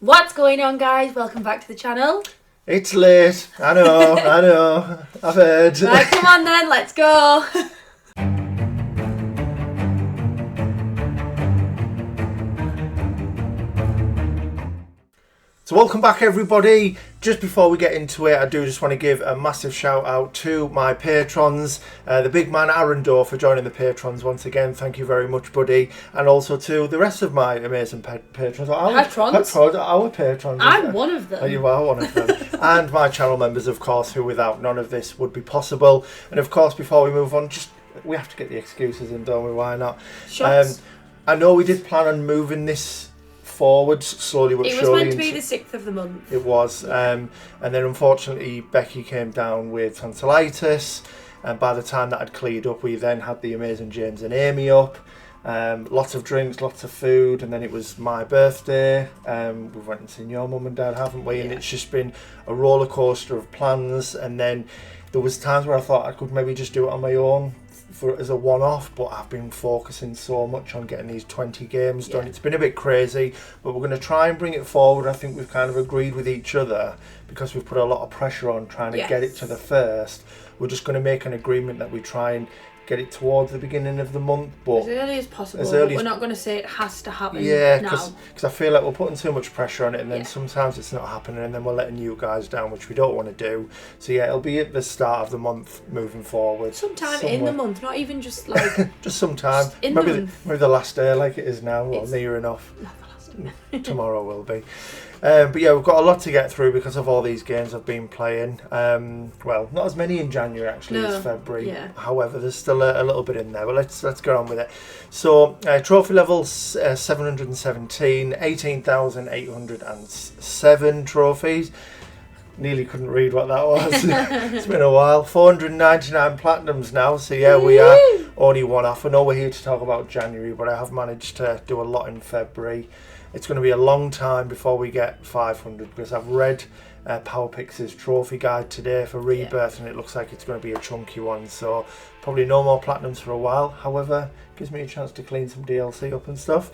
What's going on, guys? Welcome back to the channel. It's late. I know. I've heard. Right, come on then, let's go. So welcome back, everybody. Just before we get into it, I do just want to give a massive shout out to my patrons, the big man Aaron Doe for joining the patrons once again. Thank you very much, buddy. And also to the rest of my amazing patrons. Our patrons. I'm one of them. You are one of them. And my channel members, of course, who without none of this would be possible. And of course, before we move on, we have to get the excuses in, don't we? Why not? Shots. I know we did plan on moving this forwards slowly but surely. It was meant to be the 6th of the month. It was, and then unfortunately Becky came down with tonsillitis, and by the time that had cleared up, we then had the amazing James and Amy up. Lots of drinks, lots of food, and then it was my birthday. We went and seen your mum and dad, haven't we? And it's just been a roller coaster of plans. And then there was times where I thought I could maybe just do it on my own as a one-off, but I've been focusing so much on getting these 20 games done. It's been a bit crazy, but we're going to try and bring it forward. I think we've kind of agreed with each other, because we've put a lot of pressure on trying to get it to the first. We're just going to make an agreement that we try and get it towards the beginning of the month, but as early as possible. We're not going to say it has to happen now. Because I feel like we're putting too much pressure on it, and then sometimes it's not happening, and then we're letting you guys down, which we don't want to do. So it'll be at the start of the month moving forward. Sometime in the month, not even just like... just sometime. Just in maybe the last day like it is now, or near enough. Not the last day. Tomorrow will be. But we've got a lot to get through because of all these games I've been playing. Well, not as many in January actually as February. However, there's still a little bit in there. But let's get on with it. So trophy level 717, 18,807 trophies. Nearly couldn't read what that was. It's been a while. 499 platinums now. So we are only one off. I know we're here to talk about January, but I have managed to do a lot in February. It's going to be a long time before we get 500, because I've read PowerPix's trophy guide today for Rebirth, and it looks like it's going to be a chunky one. So probably no more platinums for a while. However, it gives me a chance to clean some DLC up and stuff.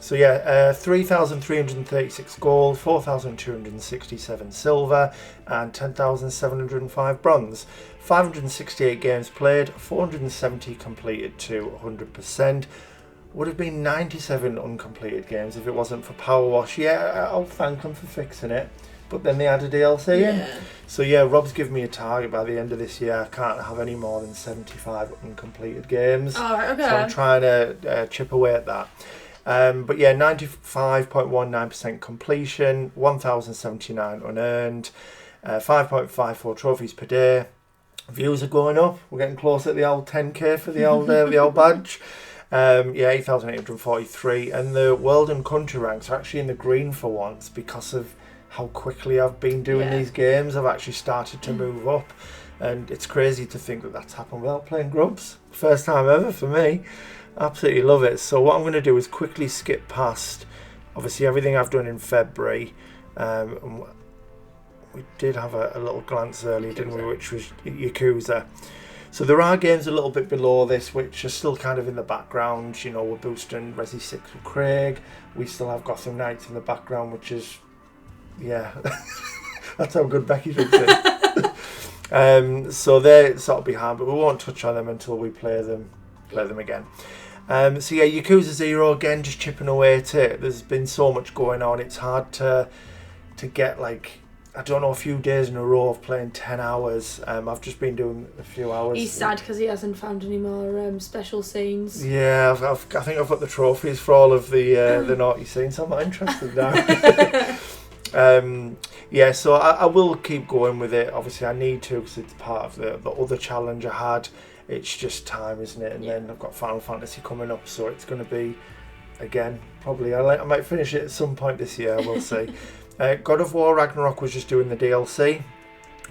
So 3,336 gold, 4,267 silver, and 10,705 bronze. 568 games played, 470 completed to 100%. Would have been 97 uncompleted games if it wasn't for Power Wash. I'll thank them for fixing it. But then they added DLC in. So Rob's given me a target by the end of this year. I can't have any more than 75 uncompleted games. Oh, okay. So I'm trying to chip away at that. But 95.19% completion, 1,079 unearned, 5.54 trophies per day. Views are going up. We're getting close at the old 10k for the old badge. 8,843, and the world and country ranks are actually in the green for once, because of how quickly I've been doing these games. I've actually started to move up, and it's crazy to think that that's happened without playing Grubs. First time ever for me. Absolutely love it. So what I'm going to do is quickly skip past obviously everything I've done in February. We did have a little glance earlier, didn't we, which was Yakuza. So there are games a little bit below this which are still kind of in the background. We're boosting Resi 6 with Craig. We still have Gotham Knights in the background, which is, that's how good Becky thinks it. So they're sort of behind, but we won't touch on them until we play them again. Yakuza 0, again, just chipping away at it. There's been so much going on. It's hard to get, a few days in a row of playing 10 hours. I've just been doing a few hours. He's sad because he hasn't found any more special scenes. Yeah, I think I've got the trophies for all of the naughty scenes. I'm not interested now. So I will keep going with it. Obviously, I need to, because it's part of the other challenge I had. It's just time, isn't it? And then I've got Final Fantasy coming up, so it's going to be, again, probably I might finish it at some point this year. We'll see. God of War Ragnarok was just doing the DLC,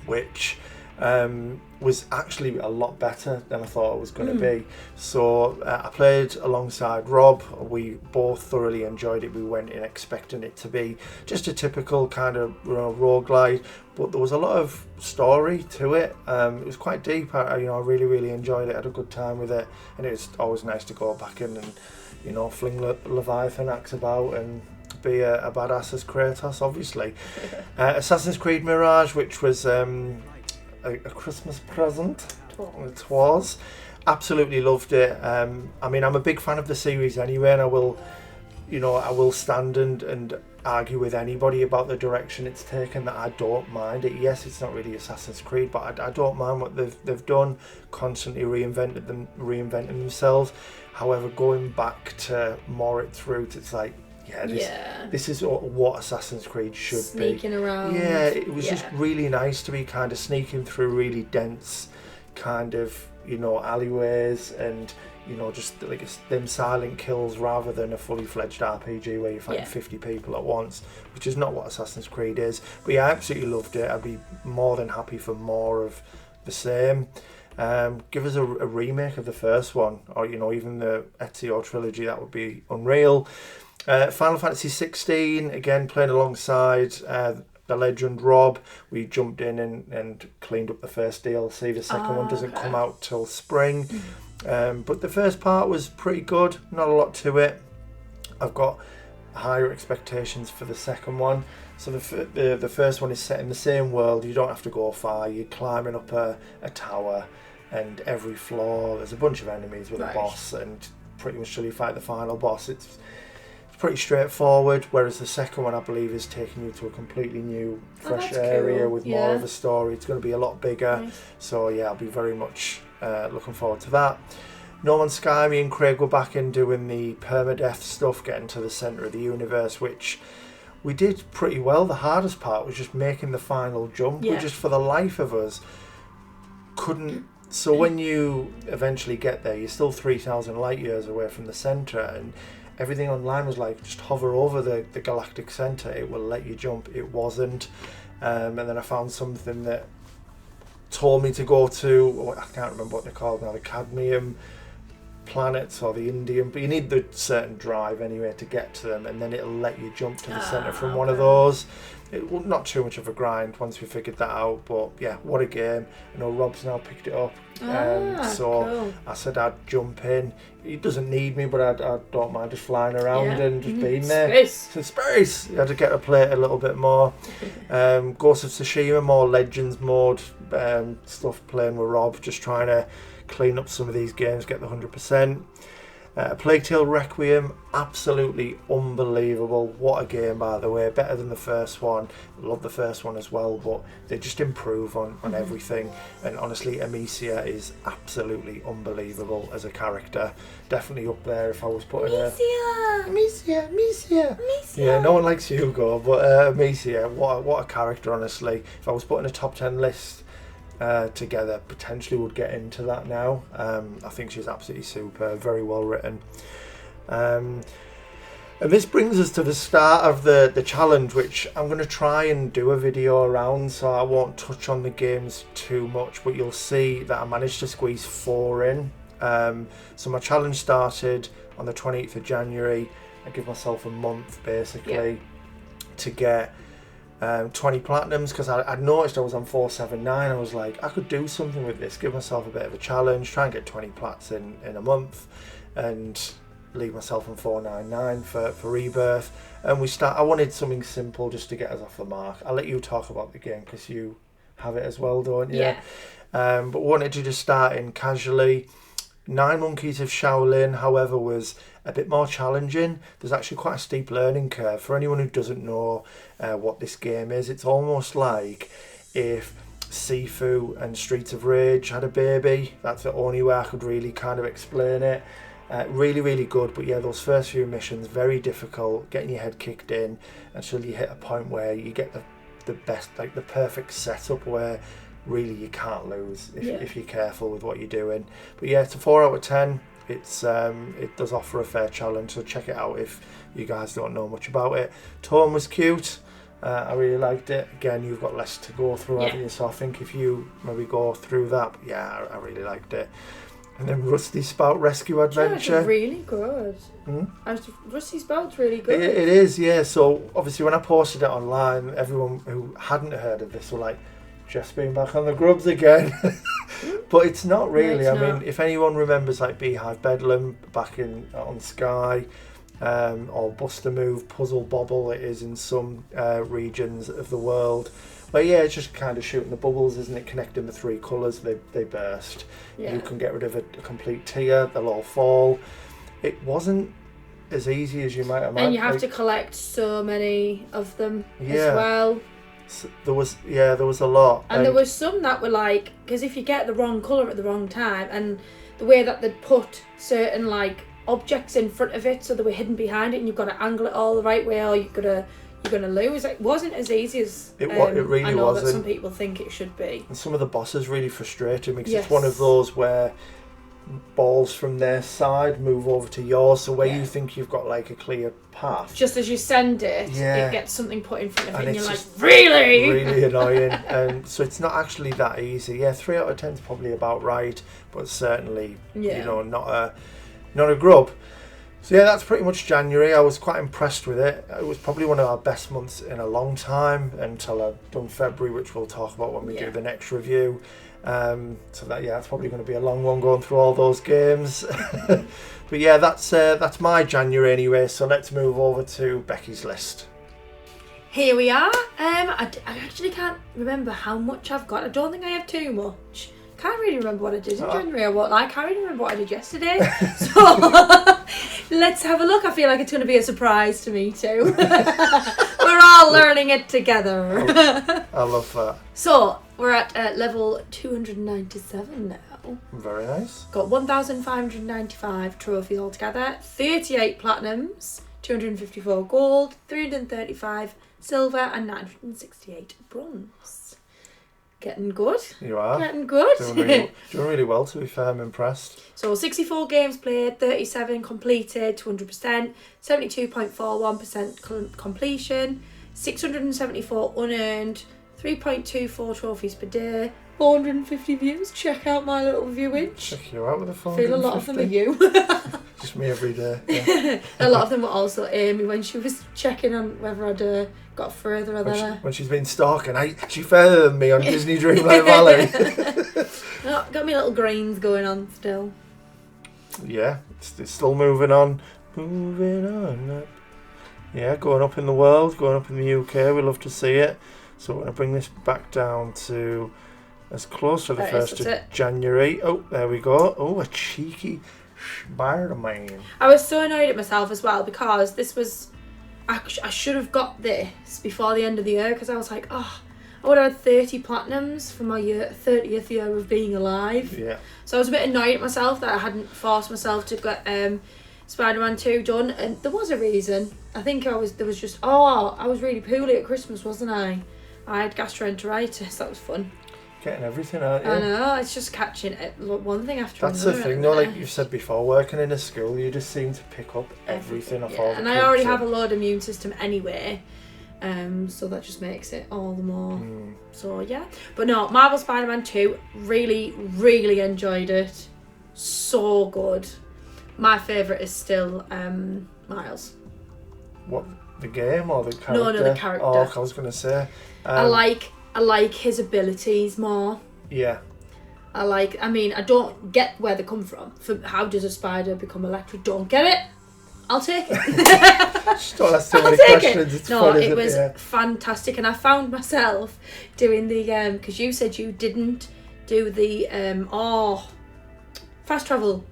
which was actually a lot better than I thought it was going to be. So I played alongside Rob. We both thoroughly enjoyed it. We went in expecting it to be just a typical kind of roguelite, but there was a lot of story to it. It was quite deep. I really, really enjoyed it. I had a good time with it, and it was always nice to go back in and fling Leviathan axe about and to be a badass as Kratos, obviously. Assassin's Creed Mirage, which was a Christmas present. It was. Absolutely loved it. I mean, I'm a big fan of the series anyway, and I will stand and argue with anybody about the direction it's taken, that I don't mind it. Yes, it's not really Assassin's Creed, but I don't mind what they've done, constantly reinventing themselves. However, going back to more it through, it's like, this is what Assassin's Creed should be. Sneaking around. Yeah, it was just really nice to be kind of sneaking through really dense kind of, alleyways, and just like them silent kills rather than a fully fledged RPG where you fight 50 people at once, which is not what Assassin's Creed is. But yeah, I absolutely loved it. I'd be more than happy for more of the same. Give us a remake of the first one, or even the Ezio trilogy. That would be unreal. Final Fantasy 16, again playing alongside the legend Rob. We jumped in and cleaned up the first DLC. The second one doesn't come out till spring. But the first part was pretty good, not a lot to it. I've got higher expectations for the second one. So the first one is set in the same world. You don't have to go far. You're climbing up a tower, and every floor there's a bunch of enemies with a boss, and pretty much till you fight the final boss. It's pretty straightforward, whereas the second one, I believe, is taking you to a completely new, fresh area with more of a story. It's going to be a lot bigger. So yeah, I'll be very much looking forward to that. No Man's Sky, me and Craig were back in doing the permadeath stuff, getting to the centre of the universe, which we did pretty well. The hardest part was just making the final jump. We just, for the life of us, couldn't. So when you eventually get there, you're still 3,000 light years away from the centre, and everything online was like, just hover over the galactic centre, it will let you jump. It wasn't. And then I found something that told me to go to, I can't remember what they're called now, the cadmium planets or the indium, but you need the certain drive anyway to get to them, and then it'll let you jump to the centre from one of those. Not too much of a grind once we figured that out, but yeah, what a game. I know Rob's now picked it up, so cool. I said I'd jump in. He doesn't need me, but I don't mind just flying around and just being there. Space! You had to get to play it a little bit more. Ghost of Tsushima, more Legends mode stuff, playing with Rob, just trying to clean up some of these games, get the 100%. Plague Tale Requiem, absolutely unbelievable. What a game, by the way. Better than the first one. Love the first one as well, but they just improve on everything. And honestly, Amicia is absolutely unbelievable as a character. Definitely up there if I was putting Amicia. Yeah, no one likes Hugo, but Amicia, what a character, honestly. If I was putting a top 10 list together, potentially would get into that now. I think she's absolutely super, very well written. And this brings us to the start of the challenge, which I'm going to try and do a video around, so I won't touch on the games too much, but you'll see that I managed to squeeze 4 in. So my challenge started on the 28th of January. I give myself a month basically to get 20 platinums, because I'd noticed I was on 479. I was like, I could do something with this, give myself a bit of a challenge, try and get 20 plats in a month, and leave myself on 499 for Rebirth. And I wanted something simple just to get us off the mark. I'll let you talk about the game because you have it as well, don't you? But wanted to just start in casually. 9 Monkeys of Shaolin, however, was a bit more challenging. There's actually quite a steep learning curve. For anyone who doesn't know what this game is, it's almost like if Sifu and Streets of Rage had a baby. That's the only way I could really kind of explain it. Really, really good, but yeah, those first few missions, very difficult, getting your head kicked in until you hit a point where you get the best, like the perfect setup where really you can't lose if you're careful with what you're doing. But yeah, it's a 4 out of 10. It does offer a fair challenge, so check it out if you guys don't know much about it. Tone was cute. I really liked it. Again, you've got less to go through, haven't you? So I think if you maybe go through that, I really liked it. And then Rusty Spout Rescue Adventure. Yeah, really good. Rusty Spout's really good. It is, yeah. So obviously when I posted it online, everyone who hadn't heard of this were like, just being back on the grubs again. But it's not really. No, it's not. Mean, if anyone remembers like Beehive Bedlam back on Sky, or Bust a Move, Puzzle Bobble it is in some regions of the world. But yeah, it's just kind of shooting the bubbles, isn't it? Connecting the 3 colours, they burst. Yeah. You can get rid of a complete tier, they'll all fall. It wasn't as easy as you might imagine. And you have to collect so many of them as Yeah. well. So there was a lot. And there was some that were like, because if you get the wrong colour at the wrong time, and the way that they'd put certain like objects in front of it so they were hidden behind it, and you've got to angle it all the right way, or you're gonna lose. It wasn't as easy as it really I know wasn't. that some people think it should be. And some of the bosses really frustrated me because Yes. it's one of those where balls from their side move over to yours, so where you think you've got like a clear path, Just as you send it, Yeah. it gets something put in front of it, And and it's you're like, just really? really annoying. And so it's not actually that easy. Yeah, 3 out of 10 is probably about right, but certainly not a grub. So yeah, that's pretty much January. I was quite impressed with it. It was probably one of our best months in a long time until I've done February, which we'll talk about when we do the next review. So that's probably going to be a long one going through all those games. But yeah, that's my January anyway. So let's move over to Becky's list. Here we are. I actually can't remember how much I've got. I don't think I have too much. Can't really remember what I did in January or what. I can't really remember what I did yesterday. So let's have a look. I feel like it's going to be a surprise to me too. We're all learning it together. I love that. So we're at level 297 now. Very nice. Got 1,595 trophies altogether, 38 platinums, 254 gold, 335 silver, and 968 bronze. Getting good. You are. Getting good. Doing really well, to be fair. I'm impressed. So 64 games played, 37 completed, 200%, 72.41% completion, 674 unearned, 3.24 trophies per day, 450 views. Check out my little viewage. Check you out with a phone. I feel a lot of them are you. Just me every day. Yeah. A lot of them were also Amy when she was checking on whether I'd got further than her. When she's been stalking, she further than me on Disney Dreamlight Valley. Oh, got me little greens going on still. Yeah, it's still moving on. Moving on. Yeah, going up in the world, going up in the UK. We love to see it. So we're going to bring this back down to as close to the 1st of January. Oh, there we go. Oh, a cheeky Spider-Man. I was so annoyed at myself as well because this was... I should have got this before the end of the year because I was like, I would have had 30 platinums for my 30th year of being alive. Yeah. So I was a bit annoyed at myself that I hadn't forced myself to get Spider-Man 2 done, and there was a reason. I think I was really poorly at Christmas, wasn't I? I had gastroenteritis. That was fun. Getting everything out, yeah. I know, it's just catching one thing after another. That's the thing though, like you've said before, working in a school, you just seem to pick up everything off all the and kids. I already have a low immune system anyway, so that just makes it all the more. So yeah. But no, Marvel Spider-Man 2, really, really enjoyed it. So good. My favourite is still Miles. What, the game or the character? No, the character. Oh, I was going to say. I like his abilities more. Yeah. I don't get where they come from. How does a spider become electric? Don't get it. I'll take it. Just don't ask too many questions. It's fun, it was fantastic, and I found myself doing the because you said you didn't do the fast travel.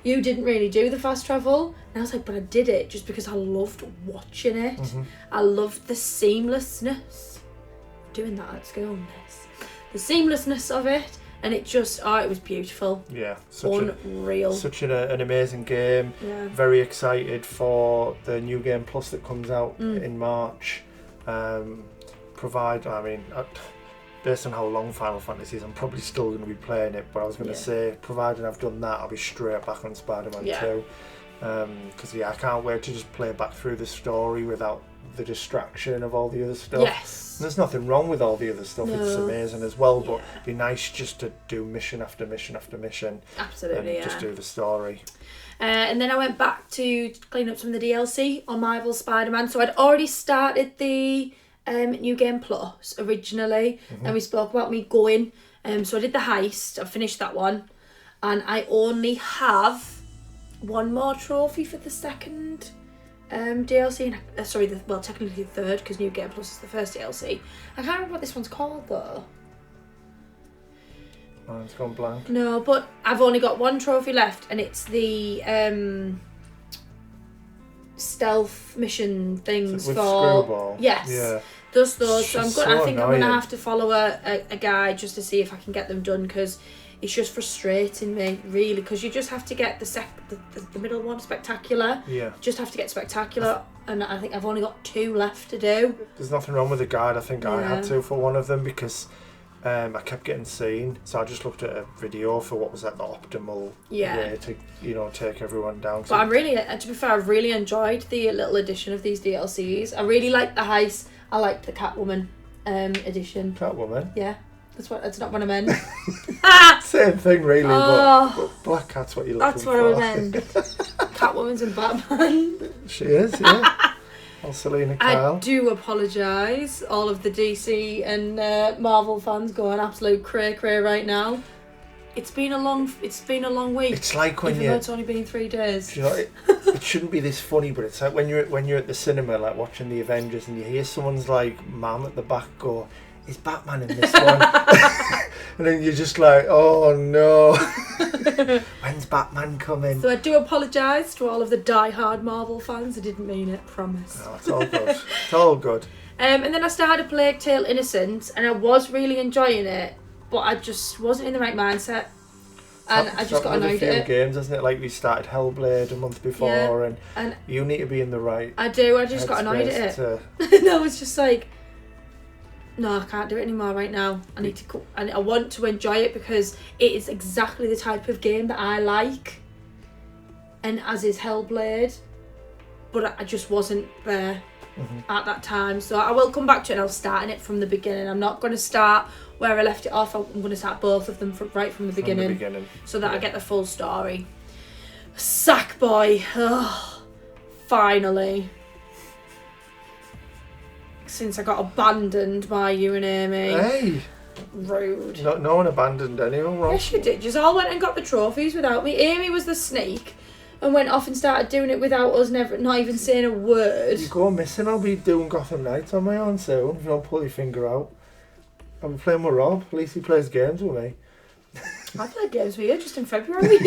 You didn't really do the fast travel, and I was like, but I did it just because I loved watching it. Mm-hmm. I loved the seamlessness. Doing that at school, the seamlessness of it, and it just it was beautiful. Yeah, unreal. Such an amazing game. Yeah. Very excited for the new game plus that comes out in March. Based on how long Final Fantasy is, I'm probably still going to be playing it, but I was going to say, providing I've done that, I'll be straight back on Spider-Man 2. Because I can't wait to just play back through the story without the distraction of all the other stuff. Yes. And there's nothing wrong with all the other stuff. No. It's amazing as well, but it'd be nice just to do mission after mission after mission. Absolutely, and just do the story. And then I went back to clean up some of the DLC on Marvel Spider-Man. So I'd already started the New Game Plus originally, and we spoke about me going. So I did the heist. I finished that one, and I only have one more trophy for the second DLC, sorry, well, technically the third, because New Game Plus is the first DLC. I can't remember what this one's called though. Oh, it's gone blank. No, but I've only got one trophy left, and it's the stealth mission things With for Screwball. Yes. Yeah. Does those. It's So just I think I'm annoying. gonna have to follow a guide just to see if I can get them done, because it's just frustrating me really, because you just have to get the middle one, spectacular. Yeah. Just have to get spectacular, and I think I've only got 2 left to do. There's nothing wrong with the guide. I think I had Yeah. to for one of them because I kept getting seen. So I just looked at a video for what was the optimal way to, take everyone down. But I'm really, to be fair, I've really enjoyed the little addition of these DLCs. I really like the heist. I liked the Catwoman edition. Catwoman. Yeah, that's not what I meant. Same thing, really. But Black Cat's what you're looking for. That's what I meant. Catwoman's in Batman. She is, yeah. Oh, Selena Kyle. I do apologise, all of the DC and Marvel fans going absolute cray right now. It's been a long week. It's like when even though it's only been 3 days. Do you know, it shouldn't be this funny, but it's like when you're at the cinema, like watching the Avengers, and you hear someone's like mum at the back go, "Is Batman in this one?" And then you're just like, "Oh no, when's Batman coming?" So I do apologise to all of the die-hard Marvel fans. I didn't mean it, promise. No, it's all good. It's all good. And then I started Plague Tale Innocence, and I was really enjoying it, but I just wasn't in the right mindset, and I just got annoyed at it. Games, isn't it? Like we started Hellblade a month before, and you need to be in the right. I do. I just got annoyed at it. And I was just like, no, I can't do it anymore right now. I need to, and I want to enjoy it because it is exactly the type of game that I like, and as is Hellblade, but I just wasn't there at that time. So I will come back to it, and I'll start it from the beginning. I'm not going to start where I left it off. I'm going to start both of them right from the beginning, so that I get the full story. Sackboy, finally. Since I got abandoned by you and Amy. Hey! Rude. No one abandoned anyone, Ross. Yes, you did. You all went and got the trophies without me. Amy was the snake and went off and started doing it without us, not even saying a word. You go missing, I'll be doing Gotham Knights on my own soon if you don't pull your finger out. I'll be playing with Rob. At least he plays games with me. I played games with you just in February.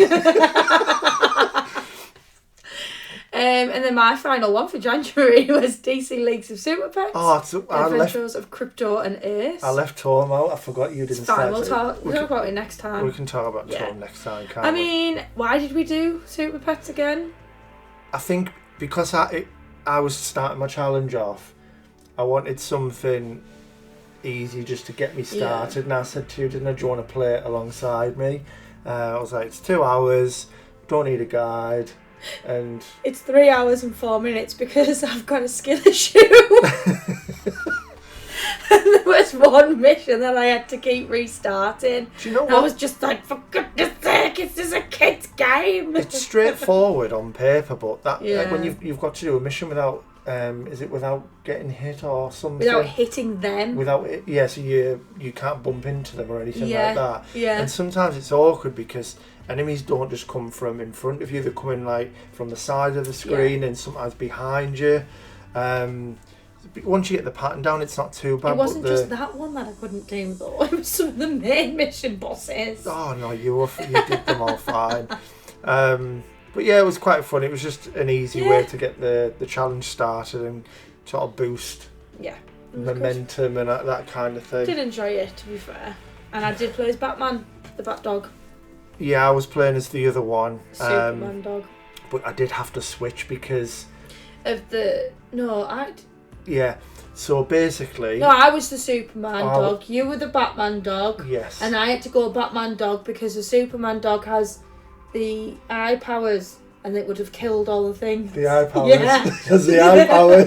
And then my final one for January was DC Leagues of Super Pets. Adventures of Crypto and Ace. I left Tom out. I forgot you didn't start. We'll talk about it next time. We can talk about Tom next time, can't we? I mean, why did we do Super Pets again? I think because I was starting my challenge off, I wanted something easy just to get me started, and I said to you, do you want to play it alongside me? I was like, it's 2 hours, don't need a guide. And it's 3 hours and 4 minutes because I've got a skill issue. And there was one mission that I had to keep restarting. Do you know what? I was just like, for goodness sake, it's just a kid's game. It's straightforward on paper, but that like when you've got to do a mission without is it without getting hit or something? Without hitting them. So you can't bump into them or anything like that. Yeah. And sometimes it's awkward because enemies don't just come from in front of you; they're coming like from the side of the screen and sometimes behind you. Once you get the pattern down, it's not too bad. It wasn't just that one that I couldn't do though. It was some of the main mission bosses. Oh no, you did them all fine. But yeah, it was quite fun. It was just an easy way to get the challenge started and sort of boost momentum and that kind of thing. I did enjoy it, to be fair. And I did play as Batman, the Bat Dog. Yeah, I was playing as the other one. Superman dog. But I did have to switch because... Yeah, so basically... No, I was the Superman dog. You were the Batman dog. Yes. And I had to go Batman dog because the Superman dog has the eye powers and it would have killed all the things. The eye powers? Yeah. Has the eye powers?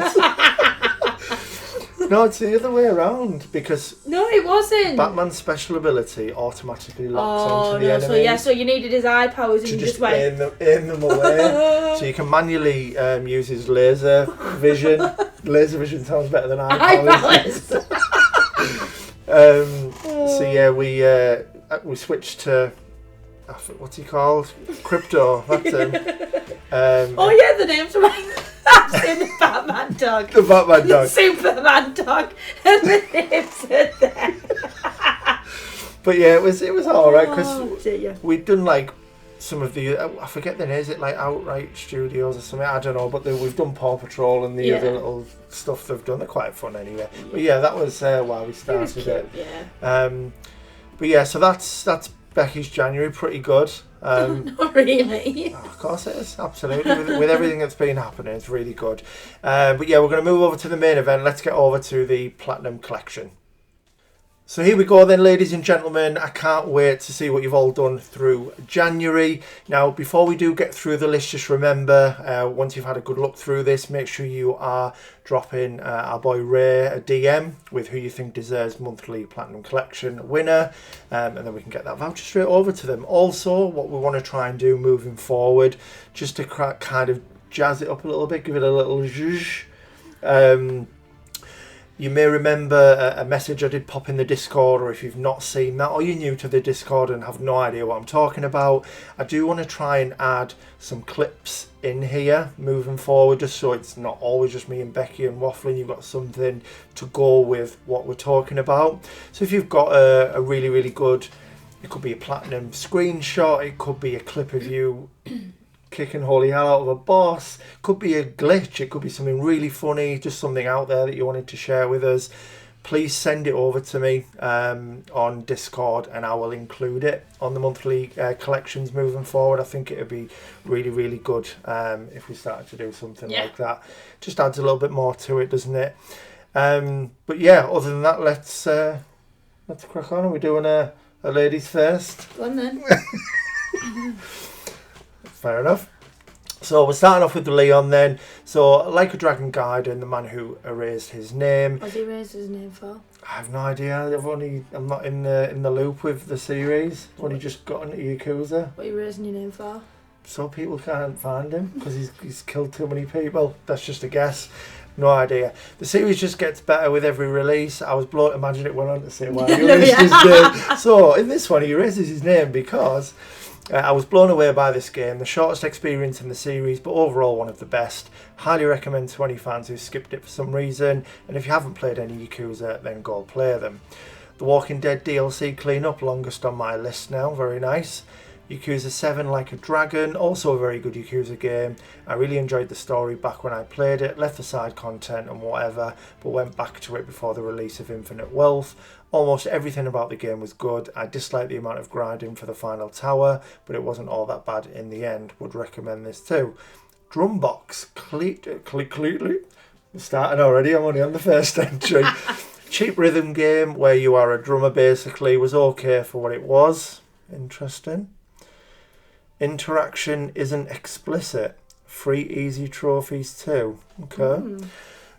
No, it's the other way around because... No, it wasn't. Batman's special ability automatically locks onto the enemy. So you needed his eye powers and you just went... aim them away. So you can manually use his laser vision. Laser vision sounds better than eye powers. So yeah, we switched to what's he called? Crypto. That's him. Oh yeah, the name's right. I've seen the Batman dog. The Batman dog. The Superman dog. And the names are there. But yeah, it was alright because dear. we'd done like some of the, I forget the name, is it like Outright Studios or something? I don't know, but we've done Paw Patrol and the other little stuff they've done. They're quite fun anyway. But yeah, that was why we started it. Yeah. But yeah, so that's Becky's January, pretty good. Not really. Of course it is, absolutely. With everything that's been happening, it's really good. But yeah, we're going to move over to the main event. Let's get over to the Platinum Collection. So here we go then, ladies and gentlemen. I can't wait to see what you've all done through January. Now, before we do get through the list, just remember, once you've had a good look through this, make sure you are dropping our boy Ray a DM with who you think deserves monthly Platinum Collection winner, and then we can get that voucher straight over to them. Also, what we want to try and do moving forward, just to kind of jazz it up a little bit, give it a little zhuzh. You may remember a message I did pop in the Discord, or if you've not seen that, or you're new to the Discord and have no idea what I'm talking about, I do want to try and add some clips in here moving forward, just so it's not always just me and Becky and waffling. You've got something to go with what we're talking about. So if you've got a really, really good, it could be a platinum screenshot, it could be a clip of you kicking holy hell out of a boss, could be a glitch, it could be something really funny, just something out there that you wanted to share with us, please send it over to me on Discord, and I will include it on the monthly collections moving forward. I think it would be really, really good if we started to do something like that. Just adds a little bit more to it, doesn't it? But yeah, other than that, let's crack on. Are we doing a ladies first? Go on then. Fair enough. So we're starting off with Leon then. So, Like a Dragon Gaiden, the man who erased his name. What's he erased his name for? I have no idea. I'm not in the loop with the series. I've only just got into Yakuza. What are you erasing your name for? So people can't find him because he's killed too many people. That's just a guess. No idea. The series just gets better with every release. I was blown. Imagine it went on to say why he erased his name. So in this one, he erases his name because I was blown away by this game. The shortest experience in the series, but overall one of the best. Highly recommend to any fans who skipped it for some reason. And if you haven't played any Yakuza, then go play them. The Walking Dead DLC cleanup, longest on my list now. Very nice. Yakuza 7 Like a Dragon, also a very good Yakuza game. I really enjoyed the story back when I played it, left the side content and whatever, but went back to it before the release of Infinite Wealth. Almost everything about the game was good. I disliked the amount of grinding for the final tower, but it wasn't all that bad in the end. Would recommend this too. Drumbox, starting already, I'm only on the first entry. Cheap rhythm game where you are a drummer basically, was okay for what it was. Interesting. Interaction isn't explicit. Free easy trophies too. Okay.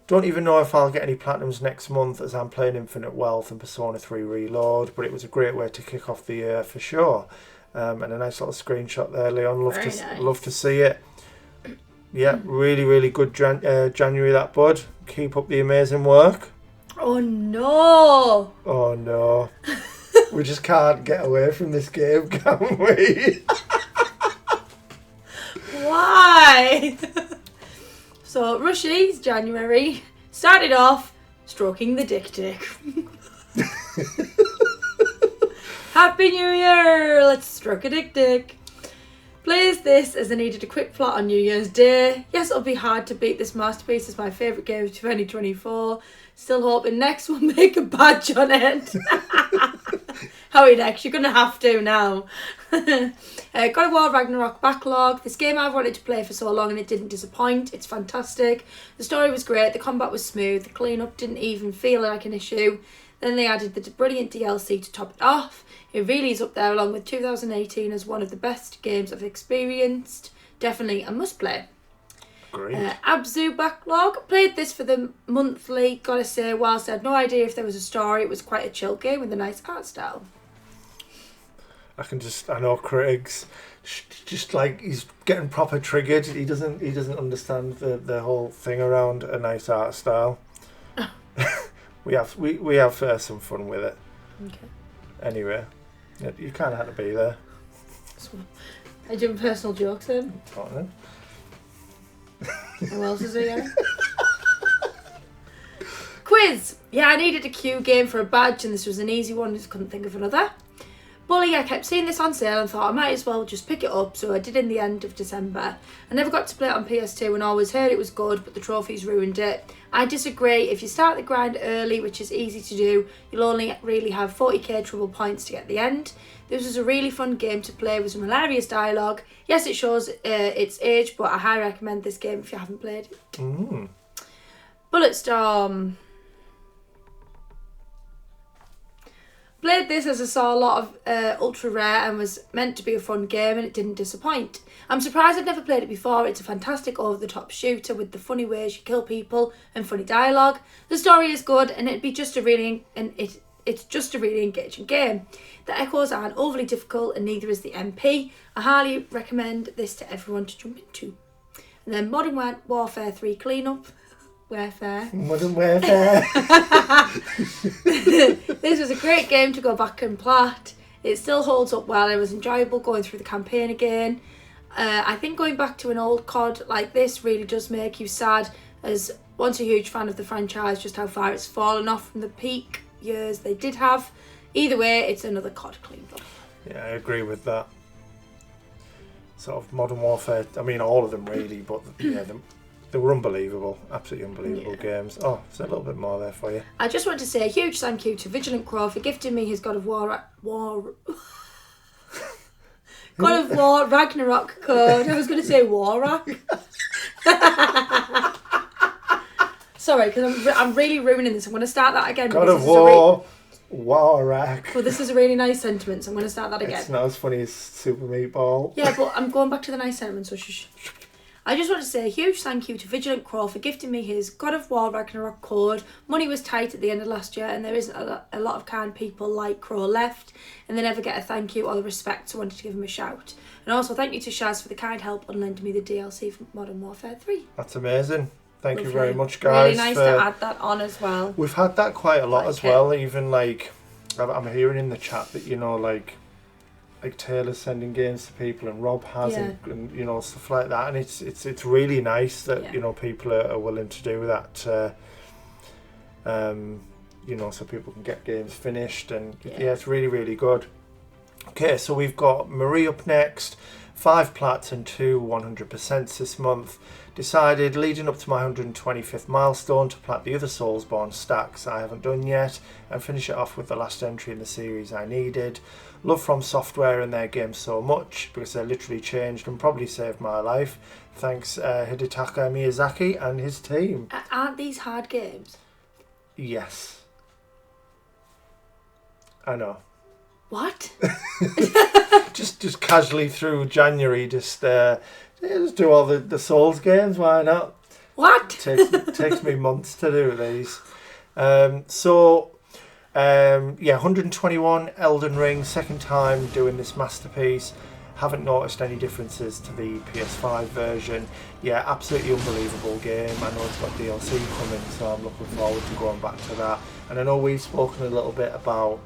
Don't even know if I'll get any platinums next month as I'm playing Infinite Wealth and Persona 3 Reload, but it was a great way to kick off the year for sure. And a nice little screenshot there, Leon. Love to see it. Yeah, really, really good January, that bud. Keep up the amazing work. Oh no! Oh no. We just can't get away from this game, can we? Why? So, Rushy's January started off stroking the dick. Happy New Year! Let's stroke a dick. Plays this as I needed a quick plot on New Year's Day. Yes, it'll be hard to beat this masterpiece as my favourite game of 2024. Still hoping next will make a badge on it. Howie next, you're going to have to now. God of War Ragnarok backlog. This game I've wanted to play for so long and it didn't disappoint. It's fantastic. The story was great, the combat was smooth, the cleanup didn't even feel like an issue. Then they added the brilliant DLC to top it off. It really is up there along with 2018 as one of the best games I've experienced. Definitely a must play. Great. Abzu backlog. Played this for the monthly. Gotta say, whilst I had no idea if there was a story, it was quite a chill game with a nice art style. I know Craig's just like, he's getting proper triggered. He doesn't understand the whole thing around a nice art style. we have some fun with it. Okay. Anyway, you kind of had to be there. Are you doing personal jokes then? Tottenham. Who else is here? Quiz! Yeah, I needed a Q game for a badge and this was an easy one, just couldn't think of another. Bully, I kept seeing this on sale and thought I might as well just pick it up, so I did in the end of December. I never got to play it on PS2 and always heard it was good, but the trophies ruined it. I disagree. If you start the grind early, which is easy to do, you'll only really have 40k trouble points to get the end. This was a really fun game to play with some hilarious dialogue. Yes, it shows its age, but I highly recommend this game if you haven't played it. Bulletstorm. Played this as I saw a lot of ultra rare and was meant to be a fun game and it didn't disappoint. I'm surprised I'd never played it before. It's a fantastic over-the-top shooter with the funny ways you kill people and funny dialogue. The story is good and it's just a really engaging game. The echoes aren't overly difficult and neither is the MP. I highly recommend this to everyone to jump into. And then Modern Warfare 3 cleanup. Modern Warfare. This was a great game to go back and plat. It still holds up well. It was enjoyable going through the campaign again. I think going back to an old COD like this really does make you sad, as once a huge fan of the franchise, just how far it's fallen off from the peak years they did have. Either way, it's another COD cleaned up. Yeah, I agree with that. Sort of Modern Warfare, I mean all of them really, but yeah, they were unbelievable, absolutely unbelievable games. Oh, there's a little bit more there for you. I just want to say a huge thank you to Vigilant Crow for gifting me his God of War Ragnarok code. I was going to say Warak. Sorry, because I'm really ruining this. I'm going to start that again. God of War Warak. Well, this is a really nice sentiment, so I'm going to start that again. It's not as funny as Super Meatball. Yeah, but I'm going back to the nice sentiment, so shush. I just want to say a huge thank you to Vigilant Crow for gifting me his God of War Ragnarok code. Money was tight at the end of last year and there isn't a lot of kind people like Crow left and they never get a thank you or the respect, so I wanted to give him a shout. And also thank you to Shaz for the kind help on lending me the DLC for Modern Warfare 3. That's amazing. Thank Lovely. you very much, guys. Really nice to add that on as well. We've had that quite a lot as well, even like, I'm hearing in the chat that, you know, like Taylor's sending games to people and Rob has and you know, stuff like that, and it's really nice that you know, people are willing to do that, you know, so people can get games finished, and it's really, really good. Okay, so we've got Marie up next. 5 plats and 2 100% this month. Decided leading up to my 125th milestone to plat the other Soulsborne stacks I haven't done yet and finish it off with the last entry in the series I needed. Love From Software and their games so much because they literally changed and probably saved my life. Thanks Hidetaka Miyazaki and his team. Aren't these hard games? Yes. I know. What? just casually through January, just do all the Souls games. Why not? What? Takes me months to do these. 121 Elden Ring, second time doing this masterpiece. Haven't noticed any differences to the PS5 version. Yeah, absolutely unbelievable game. I know it's got DLC coming, so I'm looking forward to going back to that. And I know we've spoken a little bit about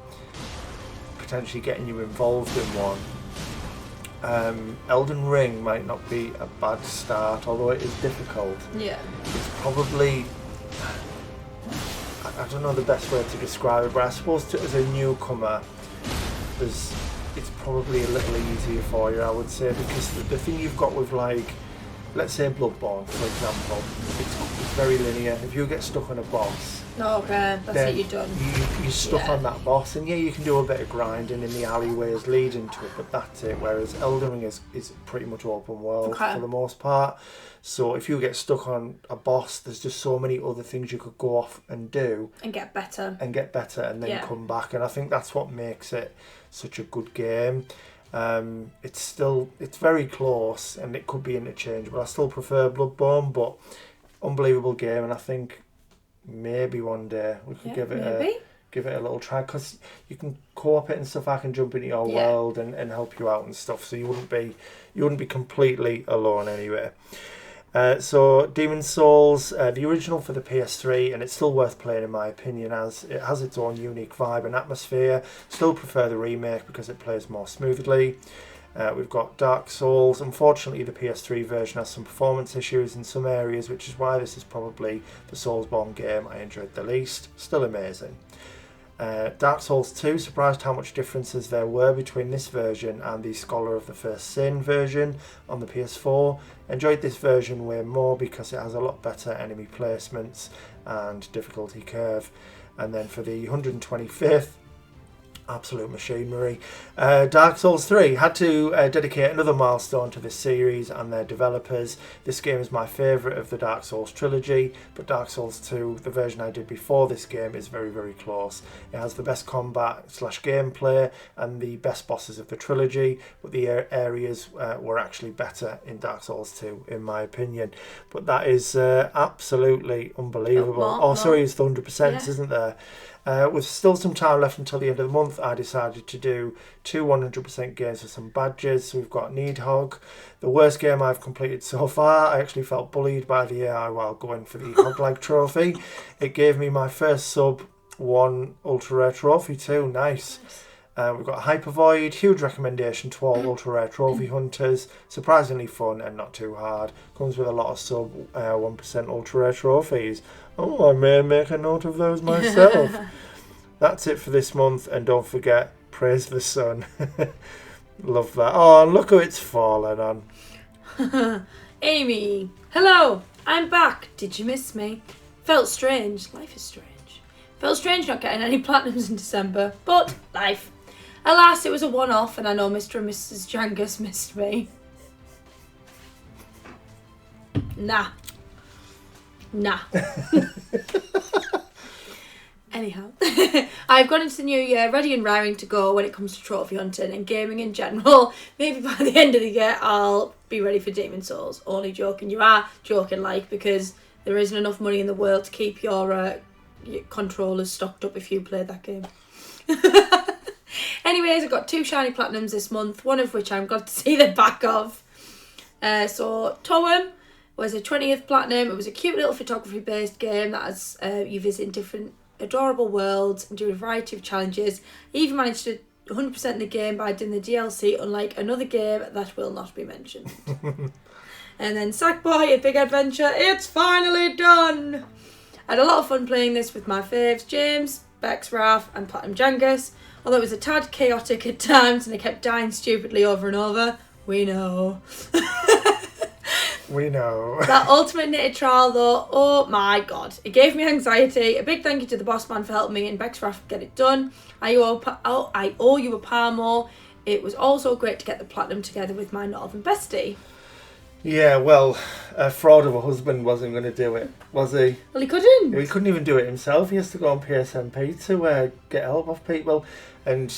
potentially getting you involved in one. Elden Ring might not be a bad start, although it is difficult. Yeah. It's probably, I don't know the best way to describe it, but I suppose as a newcomer, it's probably a little easier for you, I would say, because the thing you've got with, like, let's say Bloodborne, for example, it's very linear. If you get stuck on a boss, that's it, you're done. You're stuck on that boss, and you can do a bit of grinding in the alleyways leading to it, but that's it. Whereas Elden Ring is pretty much open world for the most part. So if you get stuck on a boss, there's just so many other things you could go off and do. And get better and then come back. And I think that's what makes it such a good game. It's very close and it could be interchangeable. I still prefer Bloodborne, but unbelievable game, and I think maybe one day we could give it a little try, because you can co-op it and stuff. I can jump into your world and help you out and stuff, so you wouldn't be completely alone anyway. So Demon's Souls, the original for the PS3, and it's still worth playing in my opinion, as it has its own unique vibe and atmosphere. Still prefer the remake because it plays more smoothly. We've got Dark Souls. Unfortunately, the PS3 version has some performance issues in some areas, which is why this is probably the Soulsborne game I enjoyed the least. Still amazing. Dark Souls 2, surprised how much differences there were between this version and the Scholar of the First Sin version on the PS4. Enjoyed this version way more because it has a lot better enemy placements and difficulty curve. And then for the 125th, absolute machinery, Dark Souls 3 had to dedicate another milestone to this series and their developers. This game is my favourite of the Dark Souls trilogy, but Dark Souls 2, the version I did before this game, is very, very close. It has the best combat / gameplay and the best bosses of the trilogy, but the areas were actually better in Dark Souls 2 in my opinion. But that is absolutely unbelievable. Sorry, it's the 100%, isn't there? With still some time left until the end of the month, I decided to do 2 100% games with some badges. So we've got Needhog, the worst game I've completed so far. I actually felt bullied by the AI while going for the Hogleg trophy. It gave me my first sub 1 ultra rare trophy too. Nice. We've got Hypervoid, huge recommendation to all ultra rare trophy hunters. Surprisingly fun and not too hard. Comes with a lot of sub 1% ultra rare trophies. Oh, I may make a note of those myself. That's it for this month, and don't forget, praise the sun. Love that. Oh, look how it's fallen on. Amy, hello, I'm back. Did you miss me? Felt strange. Life is strange. Felt strange not getting any platinums in December, but life. Alas, it was a one-off, and I know Mr. and Mrs. Jangus missed me. Nah. Anyhow, I've gone into the new year ready and raring to go when it comes to trophy hunting and gaming in general. Maybe by the end of the year I'll be ready for Demon Souls. Only joking. You are joking, like, because there isn't enough money in the world to keep your controllers stocked up if you play that game. Anyways, I've got 2 shiny platinums this month, one of which I'm glad to see the back of. So Toem was a 20th platinum. It was a cute little photography based game that has you visit different adorable worlds and do a variety of challenges. I even managed to 100% the game by doing the DLC, unlike another game that will not be mentioned. And then Sackboy, A Big Adventure, it's finally done! I had a lot of fun playing this with my faves, James, bexxraff and Platinum Jangus, although it was a tad chaotic at times and I kept dying stupidly over and over. We know. We know. That ultimate knitted trial though, oh my god. It gave me anxiety. A big thank you to the boss man for helping me and bexxraff get it done. I owe you a par more. It was also great to get the platinum together with my northern bestie. Yeah, well, a fraud of a husband wasn't going to do it, was he? Well, he couldn't. He couldn't even do it himself. He has to go on PSNP to get help off people. And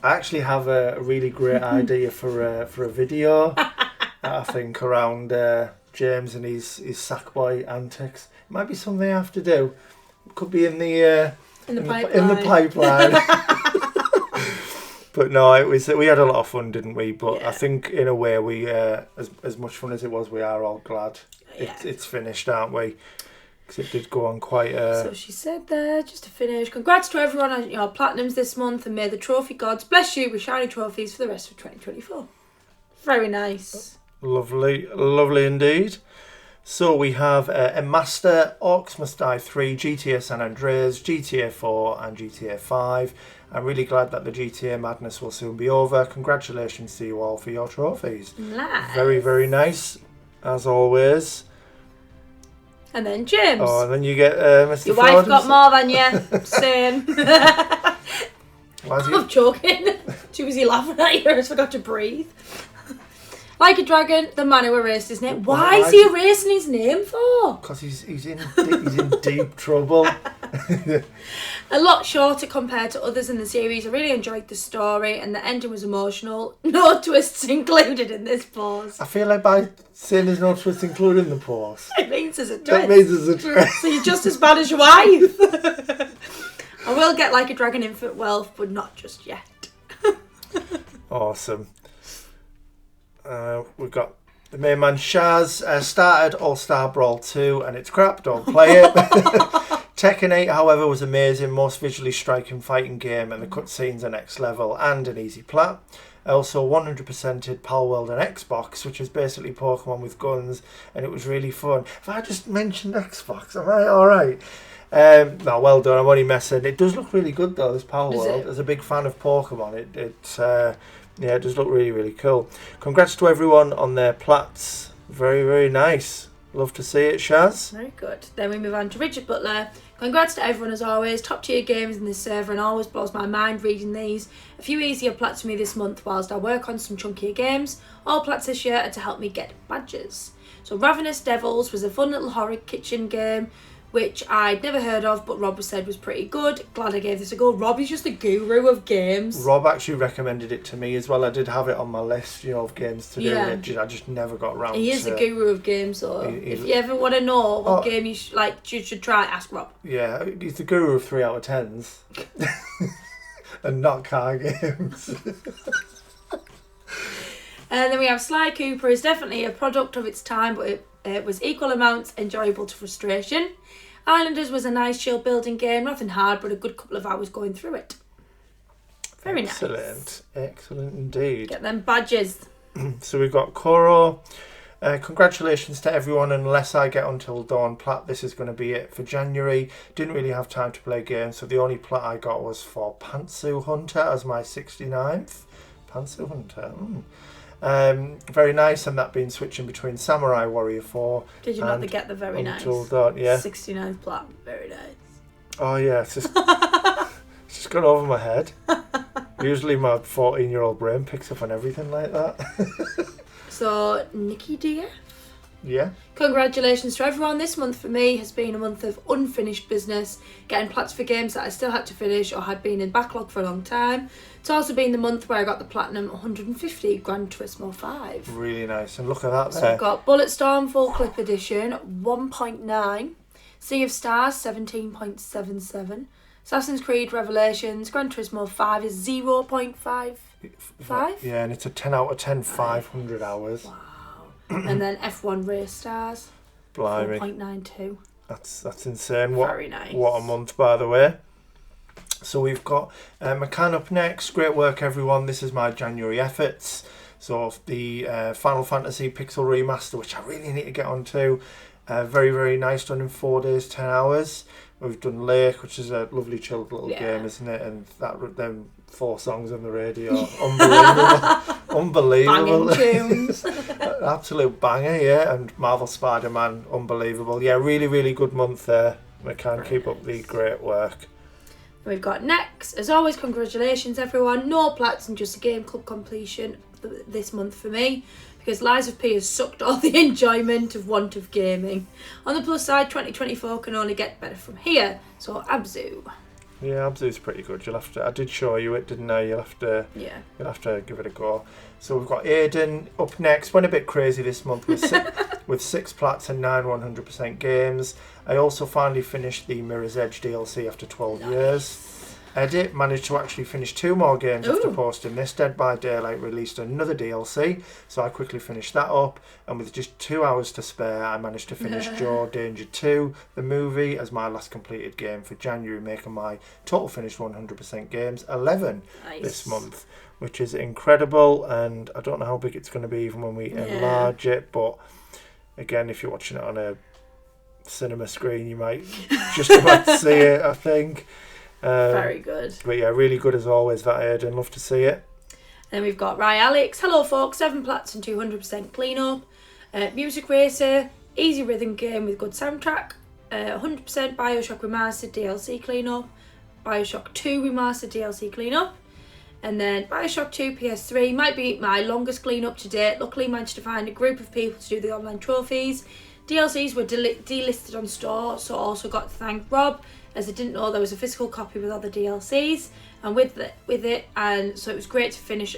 I actually have a really great idea for a video, I think, around James and his Sackboy antics. It might be something I have to do. It could be in the pipeline. But no, we had a lot of fun, didn't we? But yeah. I think in a way we, as much fun as it was, we are all glad it's finished, aren't we? Because it did go on quite. So she said there, just to finish, congrats to everyone on your platinums this month, and may the trophy gods bless you with shiny trophies for the rest of 2024. Very nice. Lovely, lovely indeed. So we have a Master, Orcs Must Die 3, GTA San Andreas, GTA 4 and GTA 5. I'm really glad that the GTA madness will soon be over. Congratulations to you all for your trophies. Nice. Very, very nice, as always. And then James. Oh, and then you get Mr. Your wife got more than you. Same. I'm joking. Too busy laughing at you, I just forgot to breathe. Like a Dragon, the man who erased his name. Why is he erasing his name for? Because he's in deep trouble. A lot shorter compared to others in the series. I really enjoyed the story and the ending was emotional. No twists included in this pause. I feel like by saying there's no twists included in the pause, it means there's a twist. That means there's a twist. So you're just as bad as your wife. I will get Like a Dragon Infinite Wealth, but not just yet. Awesome. We've got the main man Shaz started All-Star Brawl 2 and it's crap, don't play it. Tekken 8 however was amazing, most visually striking fighting game and the cutscenes are next level and an easy plat. I also 100%ed Palworld on Xbox, which is basically Pokemon with guns, and it was really fun. If I just mentioned Xbox, am I alright? No, well done. I'm only messing. It does look really good though, this Palworld. As a big fan of Pokemon, it does look really, really cool. Congrats to everyone on their plats. Very, very nice. Love to see it, Shaz. Very good. Then we move on to Richard Butler. Congrats to everyone as always. Top tier games in this server and always blows my mind reading these. A few easier plats for me this month whilst I work on some chunkier games. All plats this year are to help me get badges. So Ravenous Devils was a fun little horror kitchen game which I'd never heard of, but Rob said was pretty good. Glad I gave this a go. Rob is just the guru of games. Rob actually recommended it to me as well. I did have it on my list, of games to do. I just never got around to it. He is the guru of games, though. If you ever want to know what game you should try, ask Rob. Yeah, he's the guru of 3 out of 10s. And not car games. And then we have Sly Cooper is definitely a product of its time, but it was equal amounts enjoyable to frustration. Islanders was a nice chill building game, nothing hard, but a good couple of hours going through it. Very nice. Excellent indeed. Get them badges. So we've got Koro. Congratulations to everyone. Unless I get Until Dawn plat, this is going to be it for January. Didn't really have time to play games, so the only plat I got was for Pantsu Hunter as my 69th. Pantsu Hunter. Very nice, and that being switching between Samurai Warrior 4. Did you not get the very Until nice? Dawn, yeah. 69th plat, very nice. Oh yeah, it's just gone over my head. Usually my 14-year-old brain picks up on everything like that. So, Nikki DF? Yeah. Congratulations to everyone. This month for me has been a month of unfinished business, getting plats for games that I still had to finish or had been in backlog for a long time. It's also been the month where I got the Platinum 150 Gran Turismo 5. Really nice. And look at that there. So I've got Bulletstorm Full Clip Edition 1.9, Sea of Stars 17.77, Assassin's Creed Revelations Gran Turismo 5 is 0.55. Yeah, and it's a 10 out of 10, 500 hours. Wow. And then F1 Race Stars, Blimey. 4.92. That's insane. Very nice. What a month, by the way. So we've got McCann up next. Great work, everyone. This is my January efforts. So the Final Fantasy Pixel Remaster, which I really need to get onto. Very, very nice, done in 4 days, 10 hours. We've done Lake, which is a lovely chilled little game, isn't it? And them 4 songs on the radio, unbelievable. Banging tunes. Absolute banger, yeah. And Marvel Spider-Man, unbelievable. Yeah, really, really good month there. McCann, keep up the great work. We've got next. As always, congratulations everyone. No plats and just a game club completion this month for me, because Lies of P has sucked all the enjoyment of want of gaming. On the plus side, 2024 can only get better from here. So Abzu. Yeah, Abzu's pretty good. You'll have to. I did show you it, didn't I? You'll have to give it a go. So we've got Aiden up next. Went a bit crazy this month with 6 plats and 9 100% games. I also finally finished the Mirror's Edge DLC after 12 years. Edit managed to actually finish 2 more games after posting this. Dead by Daylight released another DLC, so I quickly finished that up, and with just 2 hours to spare I managed to finish Jaw Danger 2, the movie, as my last completed game for January, making my total finished 100% games 11 this month, which is incredible. And I don't know how big it's going to be even when we enlarge it, but again, if you're watching it on a cinema screen you might just about see it, I think. Very good. But yeah, really good as always, that Aiden. Love to see it. Then we've got Rye Alex. Hello folks, 7 plats and 200% clean-up. Music Racer, easy rhythm game with good soundtrack. 100% Bioshock Remastered DLC clean-up. Bioshock 2 Remastered DLC clean-up. And then Bioshock 2 PS3 might be my longest clean-up to date. Luckily managed to find a group of people to do the online trophies. DLCs were delisted on store, so also got to thank Rob, as I didn't know there was a physical copy with all the DLCs and with it, and so it was great to finish.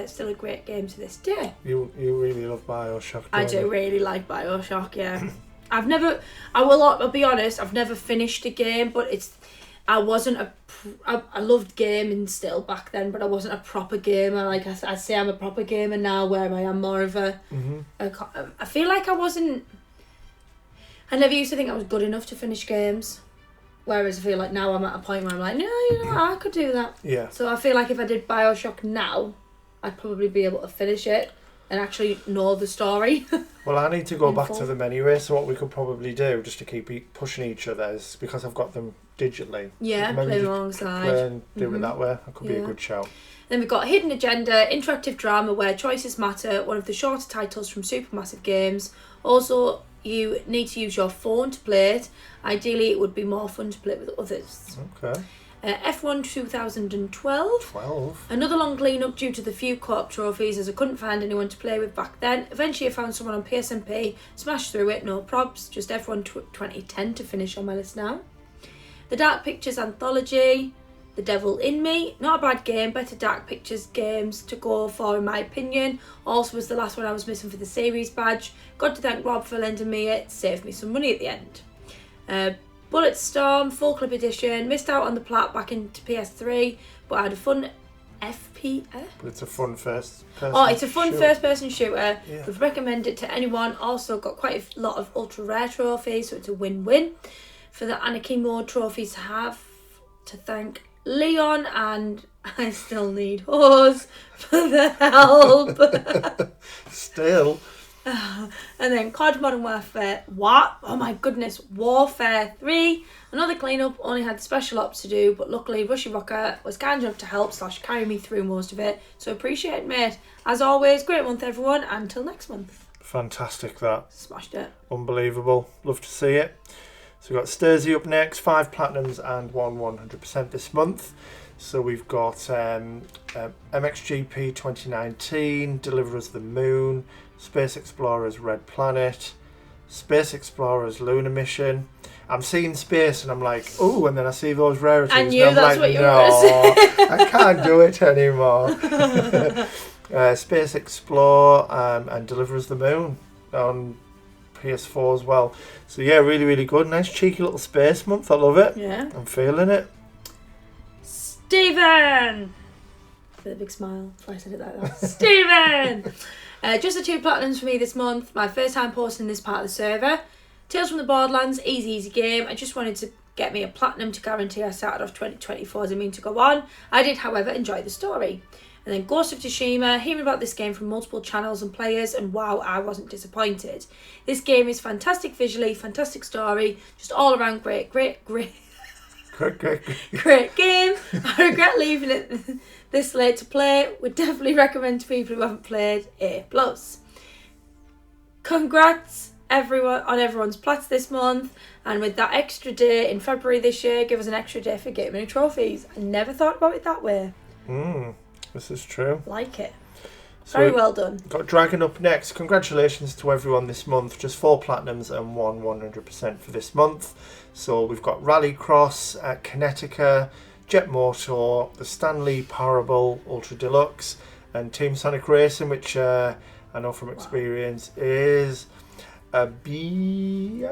Still a great game to this day. You really love Bioshock. I do really like Bioshock. Yeah, I'll be honest, I've never finished a game, but I loved gaming still back then, but I wasn't a proper gamer. Like I say, I'm a proper gamer now, where I am more of a. I feel like I never used to think I was good enough to finish games. Whereas I feel like now I'm at a point where I'm like, no, I could do that. Yeah. So I feel like if I did Bioshock now, I'd probably be able to finish it and actually know the story. Well, I need to go back full. to them anyway, so what we could probably do, just to keep pushing each other, is because I've got them digitally. Yeah, maybe play just alongside. Play and do it that way. That could be a good shout. Then we've got Hidden Agenda, interactive drama where choices matter, one of the shorter titles from Supermassive Games. Also, you need to use your phone to play it. Ideally, it would be more fun to play it with others. Okay. F1 2012. Another long clean-up due to the few co-op trophies, as I couldn't find anyone to play with back then. Eventually I found someone on PSNP, smashed through it, no probs. Just F1 2010 to finish on my list now. The Dark Pictures Anthology, The Devil in Me. Not a bad game, better Dark Pictures games to go for in my opinion. Also was the last one I was missing for the series badge. Got to thank Rob for lending me it, saved me some money at the end. Bulletstorm, full clip edition. Missed out on the plat back into PS3, but I had a fun FPS. But it's a fun first person. Oh, it's a fun first person shooter. Yeah. Would recommend it to anyone. Also got quite a lot of ultra rare trophies, so it's a win-win. For the Anarchy mode trophies, have to thank Leon, and I still need Hose for the help. Still. And then COD Modern Warfare, what? Oh my goodness, Warfare 3. Another cleanup, only had special ops to do, but luckily Rushy Rocker was kind enough to help / carry me through most of it. So appreciate it, mate. As always, great month everyone, and until next month. Fantastic that. Smashed it. Unbelievable. Love to see it. So we've got Sturzy up next, 5 platinums and 1 100% this month. So we've got MXGP 2019, Deliver Us the Moon, Space Explorers Red Planet, Space Explorers Lunar Mission. I'm seeing space and I'm like, oh, and then I see those rarities. I knew and I'm that's like, what you were going to say. I can't do it anymore. Space Explore and Deliver Us the Moon on PS4 as well. So yeah, really, really good. Nice cheeky little space month. I love it. Yeah. I'm feeling it. Steven! With a big smile before I said it like that. Steven! Just the 2 platinums for me this month. My first time posting this part of the server. Tales from the Borderlands, easy game. I just wanted to get me a platinum to guarantee I started off 2024 as I mean to go on. I did, however, enjoy the story. And then Ghost of Tsushima, hearing about this game from multiple channels and players, and wow, I wasn't disappointed. This game is fantastic visually, fantastic story, just all around great game. I regret leaving it this late to play. Would definitely recommend to people who haven't played A+. Congrats everyone on everyone's plats this month, and with that extra day in February this year, give us an extra day for gaming trophies. I never thought about it that way. This is true. Like it. So very well done. Got Dragon up next. Congratulations to everyone this month. Just 4 platinums and 1 100% for this month. So we've got Rallycross, Kinetica, Jet Motor, the Stanley Parable Ultra Deluxe, and Team Sonic Racing, which I know from experience is a B.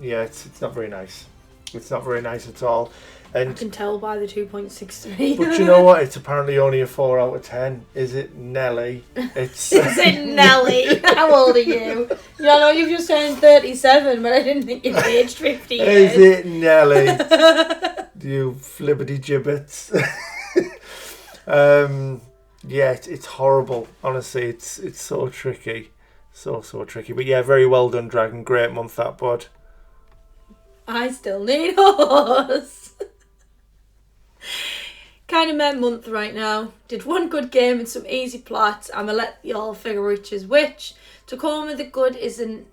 Yeah, it's not very nice. It's not very nice at all. And I can tell by the 2.63. But you know what? It's apparently only a 4 out of 10. Is it, Nelly? It's Is it Nelly? How old are you? You know, you've just turned 37, but I didn't think you'd aged 50 years. Is it Nelly? You flibbity gibbets. Yeah, it's horrible. Honestly, it's so tricky. So tricky. But yeah, very well done, Dragon. Great month, that, bud. I still need horse. Kind of meh month right now. Did one good game and some easy plots. I'ma let y'all figure which is which. Tacoma the good isn't.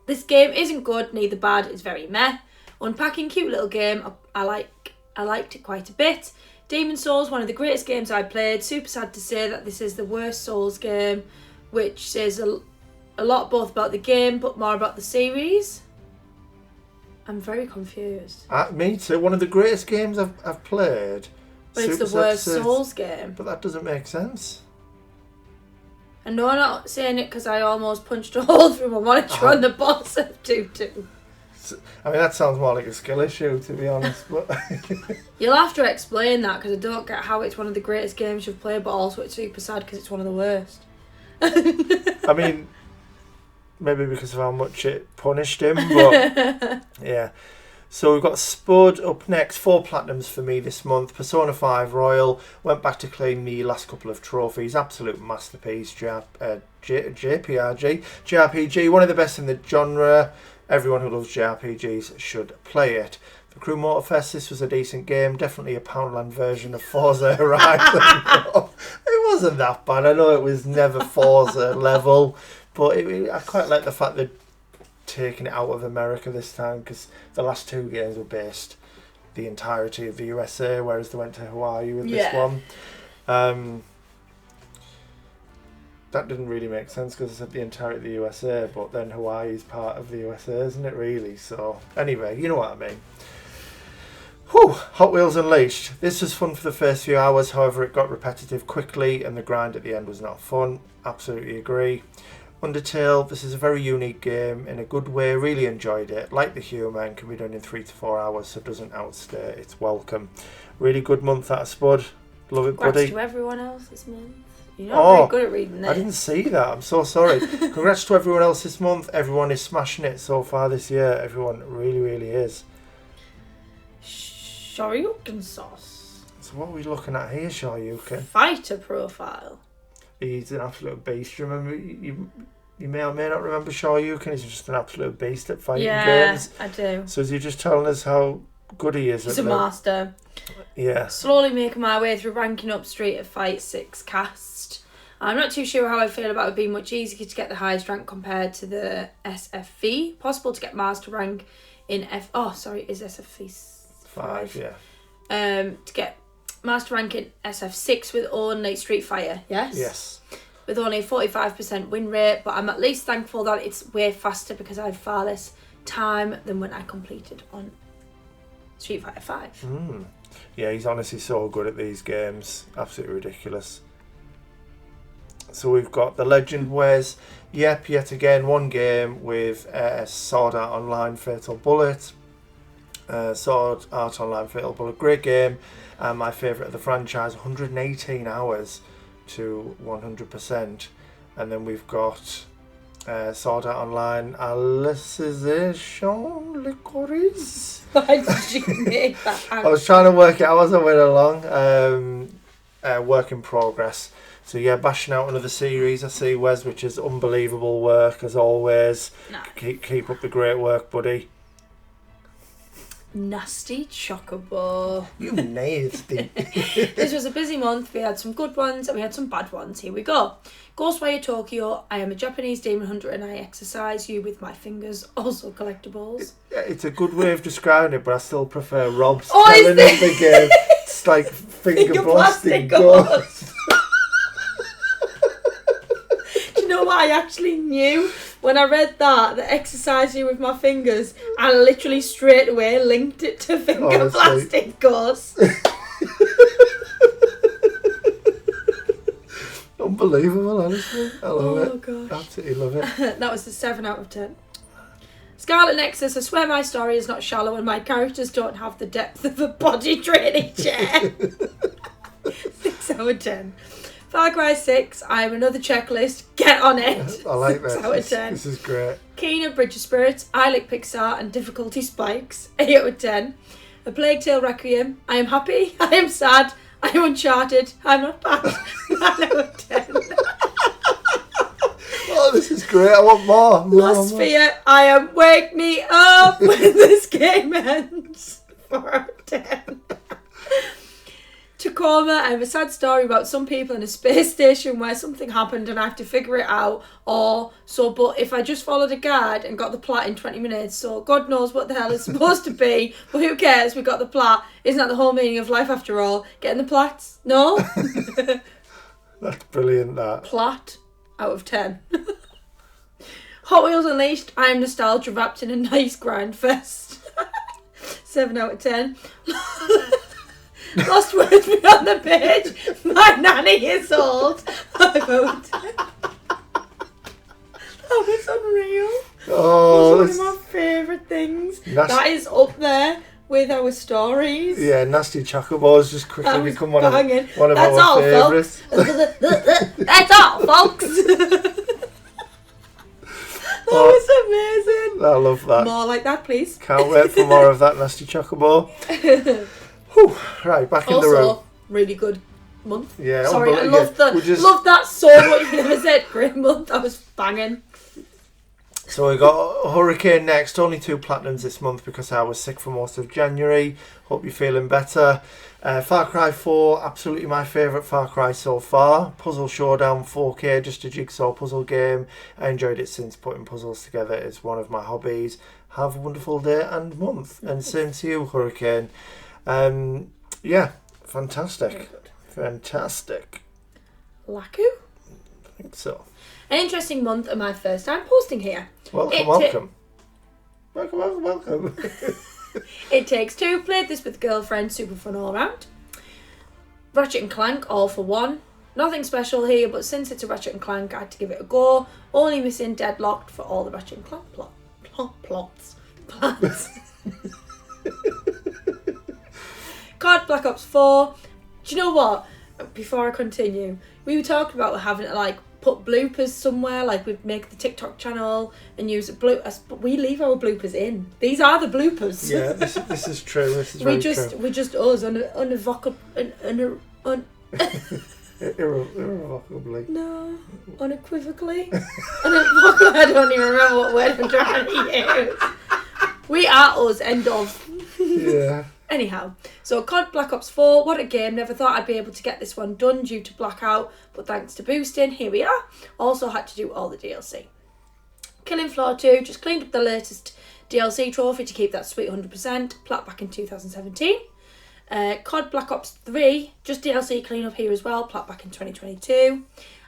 This game isn't good, neither bad. It's very meh. Unpacking, cute little game. I liked it quite a bit. Demon Souls, one of the greatest games I played. Super sad to say that this is the worst Souls game, which says a lot both about the game but more about the series. I'm very confused. Me too. One of the greatest games I've played. But it's the worst Souls game. But that doesn't make sense. And no, I'm not saying it because I almost punched a hole through my monitor on the boss of 2-2. I mean, that sounds more like a skill issue, to be honest. But You'll have to explain that because I don't get how it's one of the greatest games you've played, but also it's super sad because it's one of the worst. I mean, maybe because of how much it punished him, but yeah. So we've got Spud up next, 4 platinums for me this month. Persona 5 Royal, went back to claim the last couple of trophies. Absolute masterpiece, JRPG, one of the best in the genre. Everyone who loves JRPGs should play it. For Crew Motorfest, this was a decent game. Definitely a Poundland version of Forza Horizon. It wasn't that bad. I know it was never Forza level, but I quite like the fact that taking it out of America this time, because the last 2 games were based the entirety of the USA, whereas they went to Hawaii with this one. That didn't really make sense because I said the entirety of the USA, but then Hawaii is part of the USA, isn't it really? So anyway, you know what I mean. Whew, Hot Wheels Unleashed. This was fun for the first few hours, however it got repetitive quickly and the grind at the end was not fun. Absolutely agree. Undertale, this is a very unique game in a good way, really enjoyed it. Like the humour and can be done in 3 to 4 hours, so doesn't outstay its welcome. Really good month that Spud. Love it, buddy. Congrats to everyone else this month. You're not very good at reading this. I didn't see that. I'm so sorry. Congrats to everyone else this month. Everyone is smashing it so far this year. Everyone really, really is. Shoryuken sauce. So what are we looking at here, Shoryuken? Fighter profile. He's an absolute beast. Remember, you may or may not remember Shoryuken. He's just an absolute beast at fighting games. Yeah, I do. So is he just telling us how good he is? He's a master. Yeah. Slowly making my way through ranking up Street Fighter 6 cast. I'm not too sure how I feel about it being much easier to get the highest rank compared to the SFV. Possible to get master rank in is SFV 5? Yeah. To get master rank in SF6 with only Street Fighter, yes? Yes. With only a 45% win rate, but I'm at least thankful that it's way faster because I had far less time than when I completed on Street Fighter 5. Yeah, he's honestly so good at these games. Absolutely ridiculous. So we've got the Legend Wes. Yep, yet again, one game with Sword Art Online Fatal Bullet. Sword Art Online Fatal Bullet, great game. And my favourite of the franchise, 118 hours to 100%. And then we've got Sword Art Online Alicization Licorice. Why did you make that? I was trying to work it out as I went along. Work in progress. So yeah, bashing out another series. I see Wes, which is unbelievable work as always. No. Keep up the great work, buddy. Nasty Chocobo. You nasty. This was a busy month. We had some good ones and we had some bad ones. Here we go. Ghostwire Tokyo. I am a Japanese demon hunter and I exercise you with my fingers. Also collectibles. It's a good way of describing it, but I still prefer Rob's Oh, is telling it? the game. It's like finger blasting ghost. Do you know what I actually knew? When I read that exercise you with my fingers, I literally straight away linked it to finger blasting ghosts. Unbelievable, honestly. I love it. Oh gosh. Absolutely love it. That was a 7 out of 10. Scarlet Nexus, I swear my story is not shallow and my characters don't have the depth of a body training chair. 6 out of 10. Far Cry 6, I'm another checklist. Get on it. I like 6 this. out of 10. This is great. Kena Bridge of Spirits, I like Pixar and difficulty spikes. 8 out of 10. A Plague Tale Requiem, I am happy, I am sad, I am uncharted, I'm not bad. 9 out of 10. Oh, this is great. I want more. Lost Sphere, I am wake me up when this game ends. 4 out of 10. Tacoma, I have a sad story about some people in a space station where something happened and I have to figure it out. But if I just followed a guide and got the plot in 20 minutes, so God knows what the hell it's supposed to be, but who cares? We got the plot. Isn't that the whole meaning of life after all? Getting the plots? No? That's brilliant, that. Plot out of 10. Hot Wheels Unleashed, I am nostalgia wrapped in a nice grind fest. 7 out of 10. Lost words beyond the page. My nanny is old. 5 out of 10. That was unreal. Oh, That was one of my favourite things. Nasty. That is up there with our stories. Yeah, Nasty Chocobos just quickly become one of our favourites. That's all, folks. was amazing. I love that. More like that, please. Can't wait for more of that nasty chocobo. Whew, right, back in the room. Also, really good month. Yeah, sorry, I unbelievable. love that so much. You never said great month. I was banging. So we got Hurricane next. Only 2 platinums this month because I was sick for most of January. Hope you're feeling better. Far Cry 4, absolutely my favourite Far Cry so far. Puzzle Showdown 4K, just a jigsaw puzzle game. I enjoyed it since putting puzzles together. It's one of my hobbies. Have a wonderful day and month. And same to you, Hurricane. Yeah, fantastic. Fantastic. Laku? I think so. An interesting month and my first time posting here. Welcome. Welcome. It Takes Two. Played this with girlfriends. Super fun all around. Ratchet and Clank, all for one. Nothing special here, but since it's a Ratchet and Clank, I had to give it a go. Only missing Deadlocked for all the Ratchet and Clank plans. COD Black Ops 4. Do you know what? Before I continue, we were talking about having to like put bloopers somewhere, like we'd make the TikTok channel and use we leave our bloopers in. These are the bloopers. Yeah, this is true. This is very true. We're just us irrevocably. No, unequivocally. Unequivocally. I don't even remember what word I'm trying to use. We are us. End of. Yeah. Anyhow, so COD Black Ops 4, what a game. Never thought I'd be able to get this one done due to blackout, but thanks to boosting, here we are. Also had to do all the DLC. Killing Floor 2, just cleaned up the latest DLC trophy to keep that sweet 100%, plat back in 2017. COD Black Ops 3, just DLC clean-up here as well, plat back in 2022.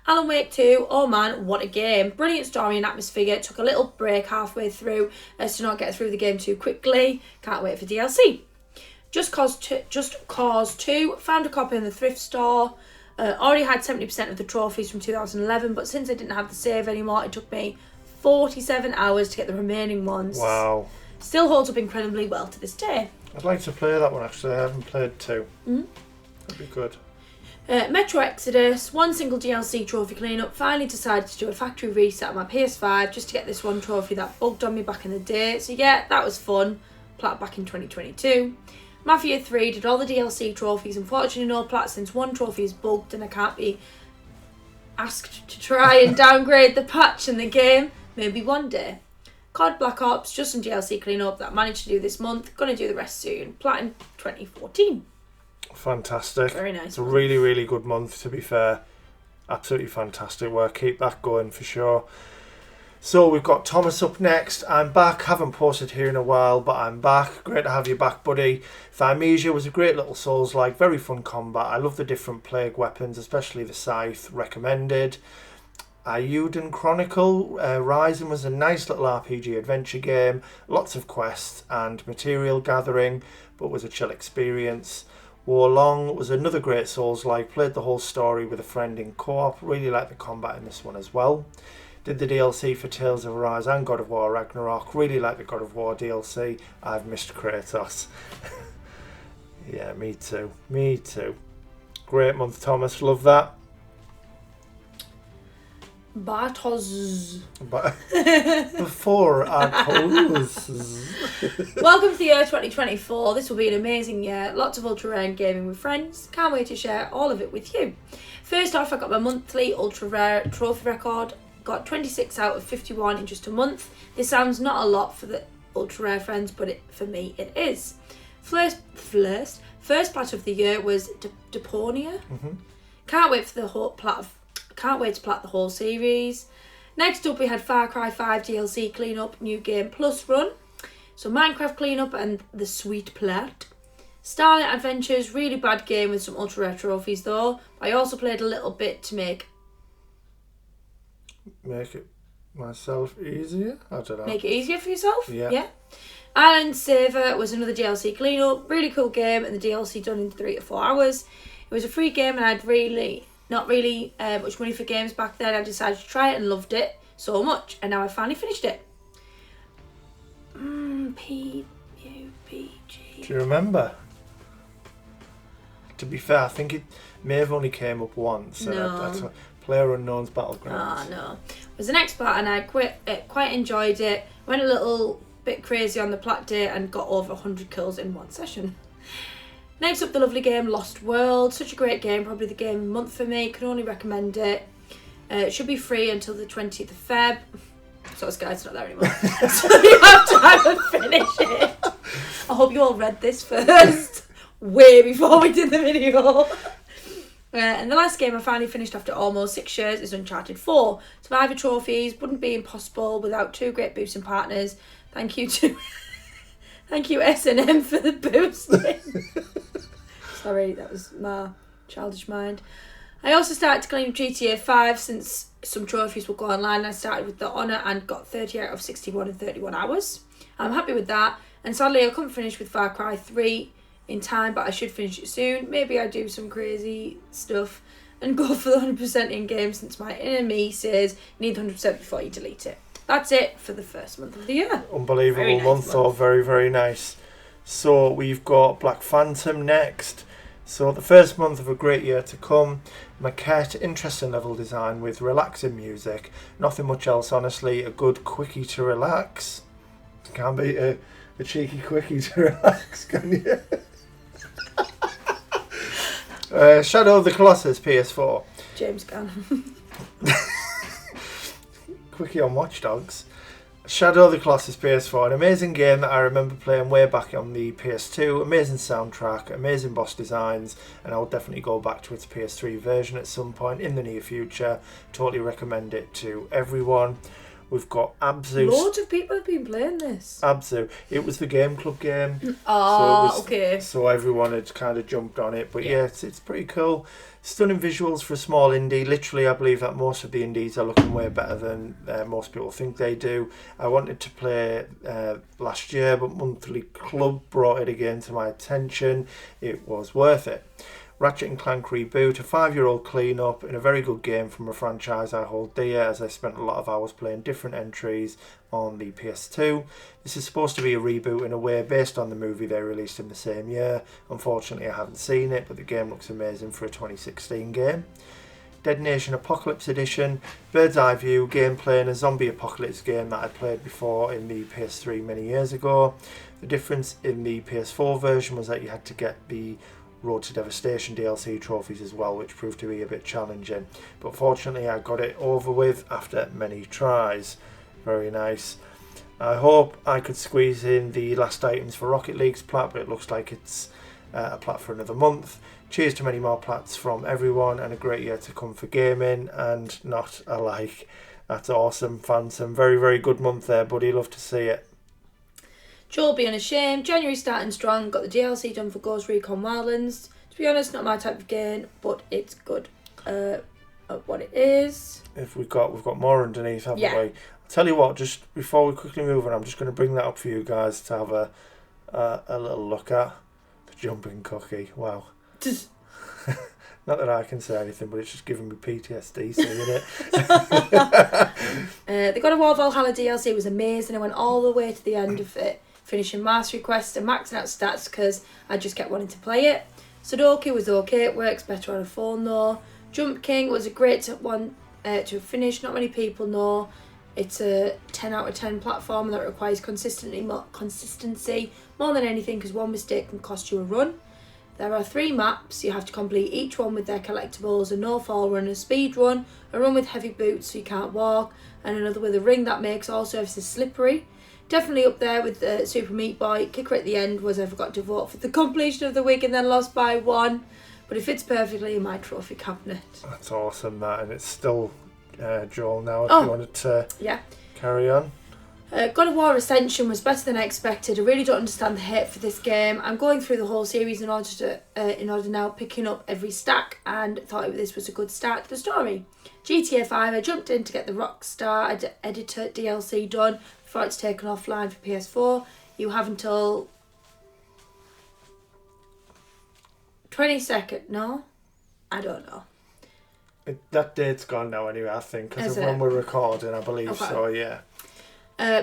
Alan Wake 2, oh man, what a game. Brilliant story and atmosphere, took a little break halfway through as to not get through the game too quickly. Can't wait for DLC. Just Cause 2, found a copy in the thrift store. Already had 70% of the trophies from 2011, but since I didn't have the save anymore, it took me 47 hours to get the remaining ones. Wow. Still holds up incredibly well to this day. I'd like to play that one actually. I haven't played 2. That'd be good. Metro Exodus, one single DLC trophy cleanup. Finally decided to do a factory reset on my PS5 just to get this one trophy that bugged on me back in the day. So yeah, that was fun. Plat back in 2022. Mafia 3, did all the DLC trophies. Unfortunately no plat since one trophy is bugged and I can't be asked to try and downgrade the patch in the game. Maybe one day. COD Black Ops, just some DLC cleanup that I managed to do this month. Gonna do the rest soon. Plat in 2014. Fantastic. Very nice. It's a really, really good month to be fair. Absolutely fantastic work. Keep that going for sure. So we've got Thomas up next. I'm back. Haven't posted here in a while, but I'm back. Great to have you back, buddy. Thymesia was a great little Souls-like, very fun combat. I love the different plague weapons, especially the scythe. Recommended. Ayuden Chronicle. Rising was a nice little RPG adventure game. Lots of quests and material gathering, but was a chill experience. Warlong was another great Souls-like. Played the whole story with a friend in co-op. Really liked the combat in this one as well. Did the DLC for Tales of Arise and God of War Ragnarok. Really like the God of War DLC. I've missed Kratos. Yeah, me too. Me too. Great month, Thomas. Love that. Bartos. Before I pose. Welcome to the year 2024. This will be an amazing year. Lots of ultra rare gaming with friends. Can't wait to share all of it with you. First off, I got my monthly ultra rare trophy record. Got 26 out of 51 in just a month. This sounds not a lot for the ultra rare friends, but for me it is. First plat of the year was Deponia. Can't wait for the whole plat. Can't wait to plat the whole series. Next up we had Far Cry 5 DLC cleanup, new game plus run. So Minecraft cleanup and the sweet plat. Starlit Adventures, really bad game with some ultra rare trophies though. I also played a little bit to make it myself easier? I don't know. Make it easier for yourself? Yeah. Island Saver was another DLC cleanup. Really cool game and the DLC done in 3 to 4 hours. It was a free game and I'd not really much money for games back then. I decided to try it and loved it so much. And now I finally finished it. PUBG. Do you remember? To be fair, I think it may have only came up once. No. That's PlayerUnknown's Battlegrounds. Ah, no. was the next part, and I quite enjoyed it. Went a little bit crazy on the plat day and got over 100 kills in one session. Next up, the lovely game Lost World. Such a great game, probably the game of the month for me. Can only recommend it. It should be free until the 20th of Feb. So this guy's not there anymore. So you have time to finish it. I hope you all read this first, way before we did the video. And the last game I finally finished after almost 6 years is Uncharted 4. Survivor trophies wouldn't be impossible without 2 great boosting partners. Thank you S&M for the boosting. Sorry, that was my childish mind. I also started to claim GTA 5 since some trophies will go online. I started with the Honour and got 30 out of 61 in 31 hours. I'm happy with that. And sadly, I couldn't finish with Far Cry 3 in time, but I should finish it soon. Maybe I do some crazy stuff and go for the 100% in-game since my inner me says you need 100% before you delete it. That's it for the first month of the year. Unbelievable month, though. Very, very nice. So we've got Black Phantom next. So the first month of a great year to come. Maquette, interesting level design with relaxing music. Nothing much else, honestly. A good quickie to relax. Can't be a cheeky quickie to relax, can you? Shadow of the Colossus, PS4. James Gunn. Quickie on Watch Dogs. Shadow of the Colossus PS4, an amazing game that I remember playing way back on the PS2. Amazing soundtrack, amazing boss designs, and I'll definitely go back to its PS3 version at some point in the near future. Totally recommend it to everyone. We've got Abzu. Loads of people have been playing this. Abzu. It was the Game Club game. Okay. So everyone had kind of jumped on it. But yeah, it's pretty cool. Stunning visuals for a small indie. Literally, I believe that most of the indies are looking way better than most people think they do. I wanted to play last year, but Monthly Club brought it again to my attention. It was worth it. Ratchet & Clank Reboot, a 5-year-old clean-up in a very good game from a franchise I hold dear, as I spent a lot of hours playing different entries on the PS2. This is supposed to be a reboot in a way based on the movie they released in the same year. Unfortunately, I haven't seen it, but the game looks amazing for a 2016 game. Dead Nation Apocalypse Edition, bird's eye view, gameplay in a zombie apocalypse game that I played before in the PS3 many years ago. The difference in the PS4 version was that you had to get the Road to Devastation DLC trophies as well, which proved to be a bit challenging, but fortunately I got it over with after many tries. Very nice. I hope I could squeeze in the last items for Rocket League's plat, but it looks like it's a plat for another month. Cheers to many more plats from everyone, and a great year to come for gaming and not alike. That's awesome, Phantom. Very, very good month there, buddy. Love to see it. Joel being ashamed. January starting strong. Got the DLC done for Ghost Recon Wildlands. To be honest, not my type of game, but it's good at what it is. If we've got more underneath, haven't we? I'll tell you what, just before we quickly move on, I'm just going to bring that up for you guys to have a little look at. The jumping cookie. Wow. Not that I can say anything, but it's just giving me PTSD seeing it. The God of War Valhalla DLC was amazing. I went all the way to the end of it, finishing Mastery Quest and maxing out stats because I just kept wanting to play it. Sudoku was okay, it works better on a phone though. Jump King was a great one to finish. Not many people know it's a 10 out of 10 platform that requires consistency more than anything, because one mistake can cost you a run. There are 3 maps, you have to complete each one with their collectibles: a no-fall run, a speed run, a run with heavy boots so you can't walk, and another with a ring that makes all surfaces slippery. Definitely up there with the Super Meat Boy. Kicker at the end was I forgot to vote for the completion of the week and then lost by 1, but it fits perfectly in my trophy cabinet. That's awesome, that, and it's still Joel now if you wanted to carry on. God of War Ascension was better than I expected. I really don't understand the hate for this game. I'm going through the whole series in order now picking up every stack, and thought this was a good start to the story. GTA 5, I jumped in to get the Rockstar Editor DLC done before it's taken offline for PS4. You have until 22nd. No? I don't know. That date's gone now anyway, I think, because of when we're recording, I believe. Okay. So, yeah.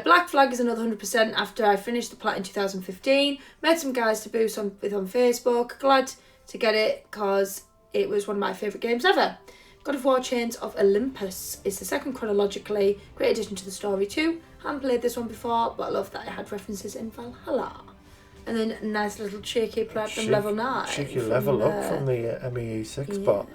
Black Flag is another 100% after I finished the plat in 2015. Met some guys to boost with on Facebook. Glad to get it because it was one of my favourite games ever. God of War Chains of Olympus is the second chronologically. Great addition to the story too. Haven't played this one before, but I love that it had references in Valhalla. And then a nice little cheeky platinum level 9. Cheeky level up from the MEE6 bot.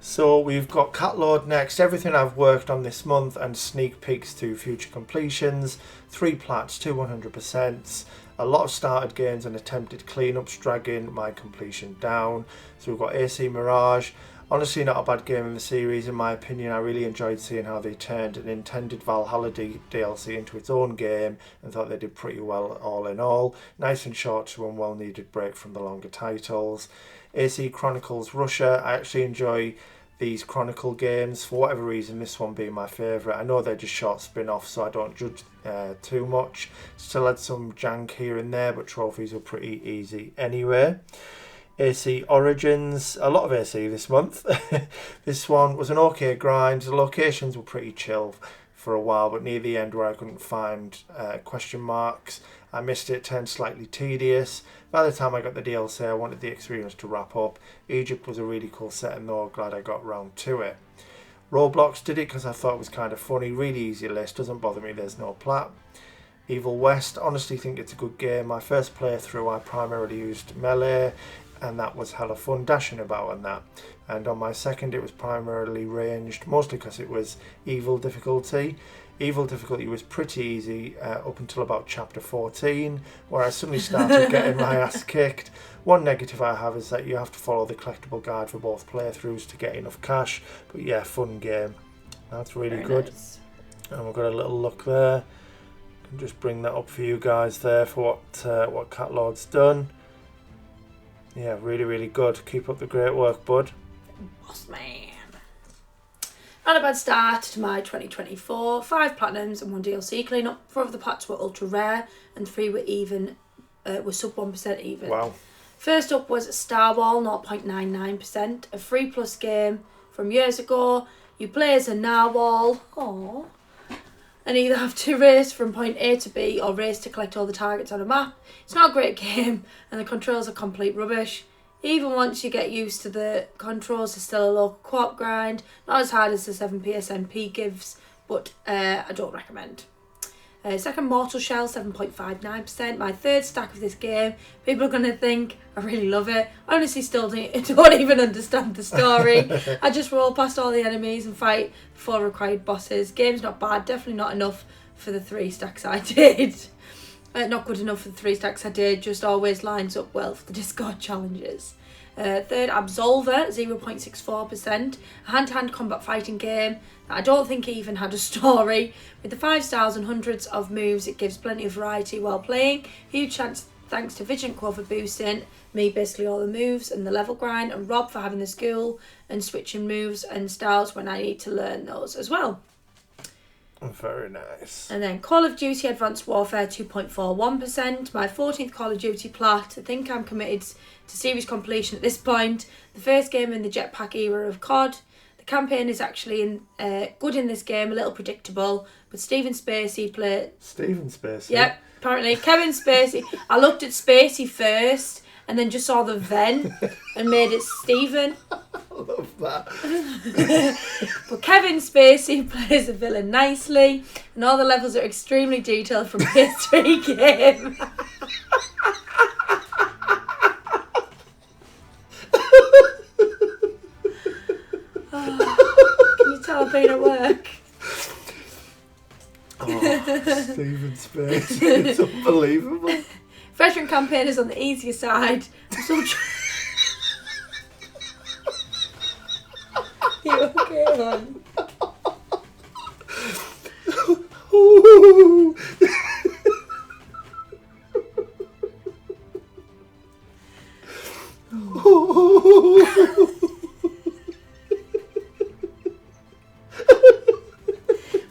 So we've got Catload next, everything I've worked on this month and sneak peeks to future completions, 3 plats, 2 100%, a lot of started games and attempted cleanups dragging my completion down. So we've got AC Mirage, honestly not a bad game in the series in my opinion. I really enjoyed seeing how they turned an intended Valhalla DLC into its own game and thought they did pretty well all in all. Nice and short to a well needed break from the longer titles. AC Chronicles Russia, I actually enjoy these Chronicle games for whatever reason, this one being my favourite. I know they're just short spin-offs so I don't judge too much. Still had some jank here and there but trophies were pretty easy anyway. AC Origins, a lot of AC this month. This one was an okay grind. The locations were pretty chill for a while, but near the end where I couldn't find question marks, I missed it, turned slightly tedious. By the time I got the DLC, I wanted the experience to wrap up. Egypt was a really cool setting though, glad I got round to it. Roblox did it because I thought it was kind of funny, really easy list, doesn't bother me, there's no plat. Evil West, honestly think it's a good game. My first playthrough I primarily used melee, and that was hella fun dashing about and that. And on my second it was primarily ranged, mostly because it was evil difficulty. Evil difficulty was pretty easy up until about chapter 14, where I suddenly started getting my ass kicked. One negative I have is that you have to follow the collectible guide for both playthroughs to get enough cash, but yeah, fun game. That's really very good. Nice. And we've got a little look there. I can just bring that up for you guys there for what Catlord's done. Yeah, really, really good. Keep up the great work, bud. Boss man. Not a bad start to my 2024. 5 platinums and 1 DLC cleanup. 4 of the plats were ultra rare and 3 were even, were sub 1% even. Wow. First up was Starwall, 0.99%, a free plus game from years ago. You play as a narwhal, aww, and either have to race from point A to B or race to collect all the targets on a map. It's not a great game and the controls are complete rubbish. Even once you get used to the controls, it's still a local co-op grind. Not as hard as the 7p SMP gives, but I don't recommend. Second, Mortal Shell, 7.59%. My third stack of this game. People are going to think I really love it. I honestly still don't even understand the story. I just roll past all the enemies and fight 4 required bosses. Game's not bad, definitely not enough for the 3 stacks I did. Not good enough for the 3 stacks I did, just always lines up well for the Discord challenges. Third, Absolver, 0.64%. A hand-to-hand combat fighting game that I don't think even had a story. With the 5 stars and hundreds of moves, it gives plenty of variety while playing. Huge chance thanks to Vigilant Core for boosting me basically all the moves and the level grind, and Rob for having the skill and switching moves and styles when I need to learn those as well. Very nice. And then Call of Duty Advanced Warfare, 2.41%. My 14th Call of Duty plat. I think I'm committed to series completion at this point. The first game in the jetpack era of COD. The campaign is actually good in this game, a little predictable, but Stephen Spacey played... Stephen Spacey? Yep, apparently. Kevin Spacey. I looked at Spacey first and then just saw the Ven and made it Stephen. I love that. But Kevin Spacey plays the villain nicely, and all the levels are extremely detailed from PS3 game. Can you tell I've been at work? Oh, Stephen Spacey, it's unbelievable. Veteran campaign is on the easier side. I'm still You okay, man?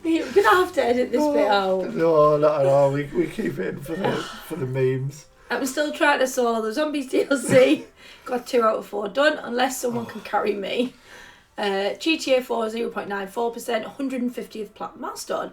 We're gonna have to edit this bit out. No, not at all. We keep it in for the memes. I'm still trying to solo the Zombies DLC. Got 2 out of 4 done, unless someone can carry me. GTA 4, 0.94%, 150th plat milestone.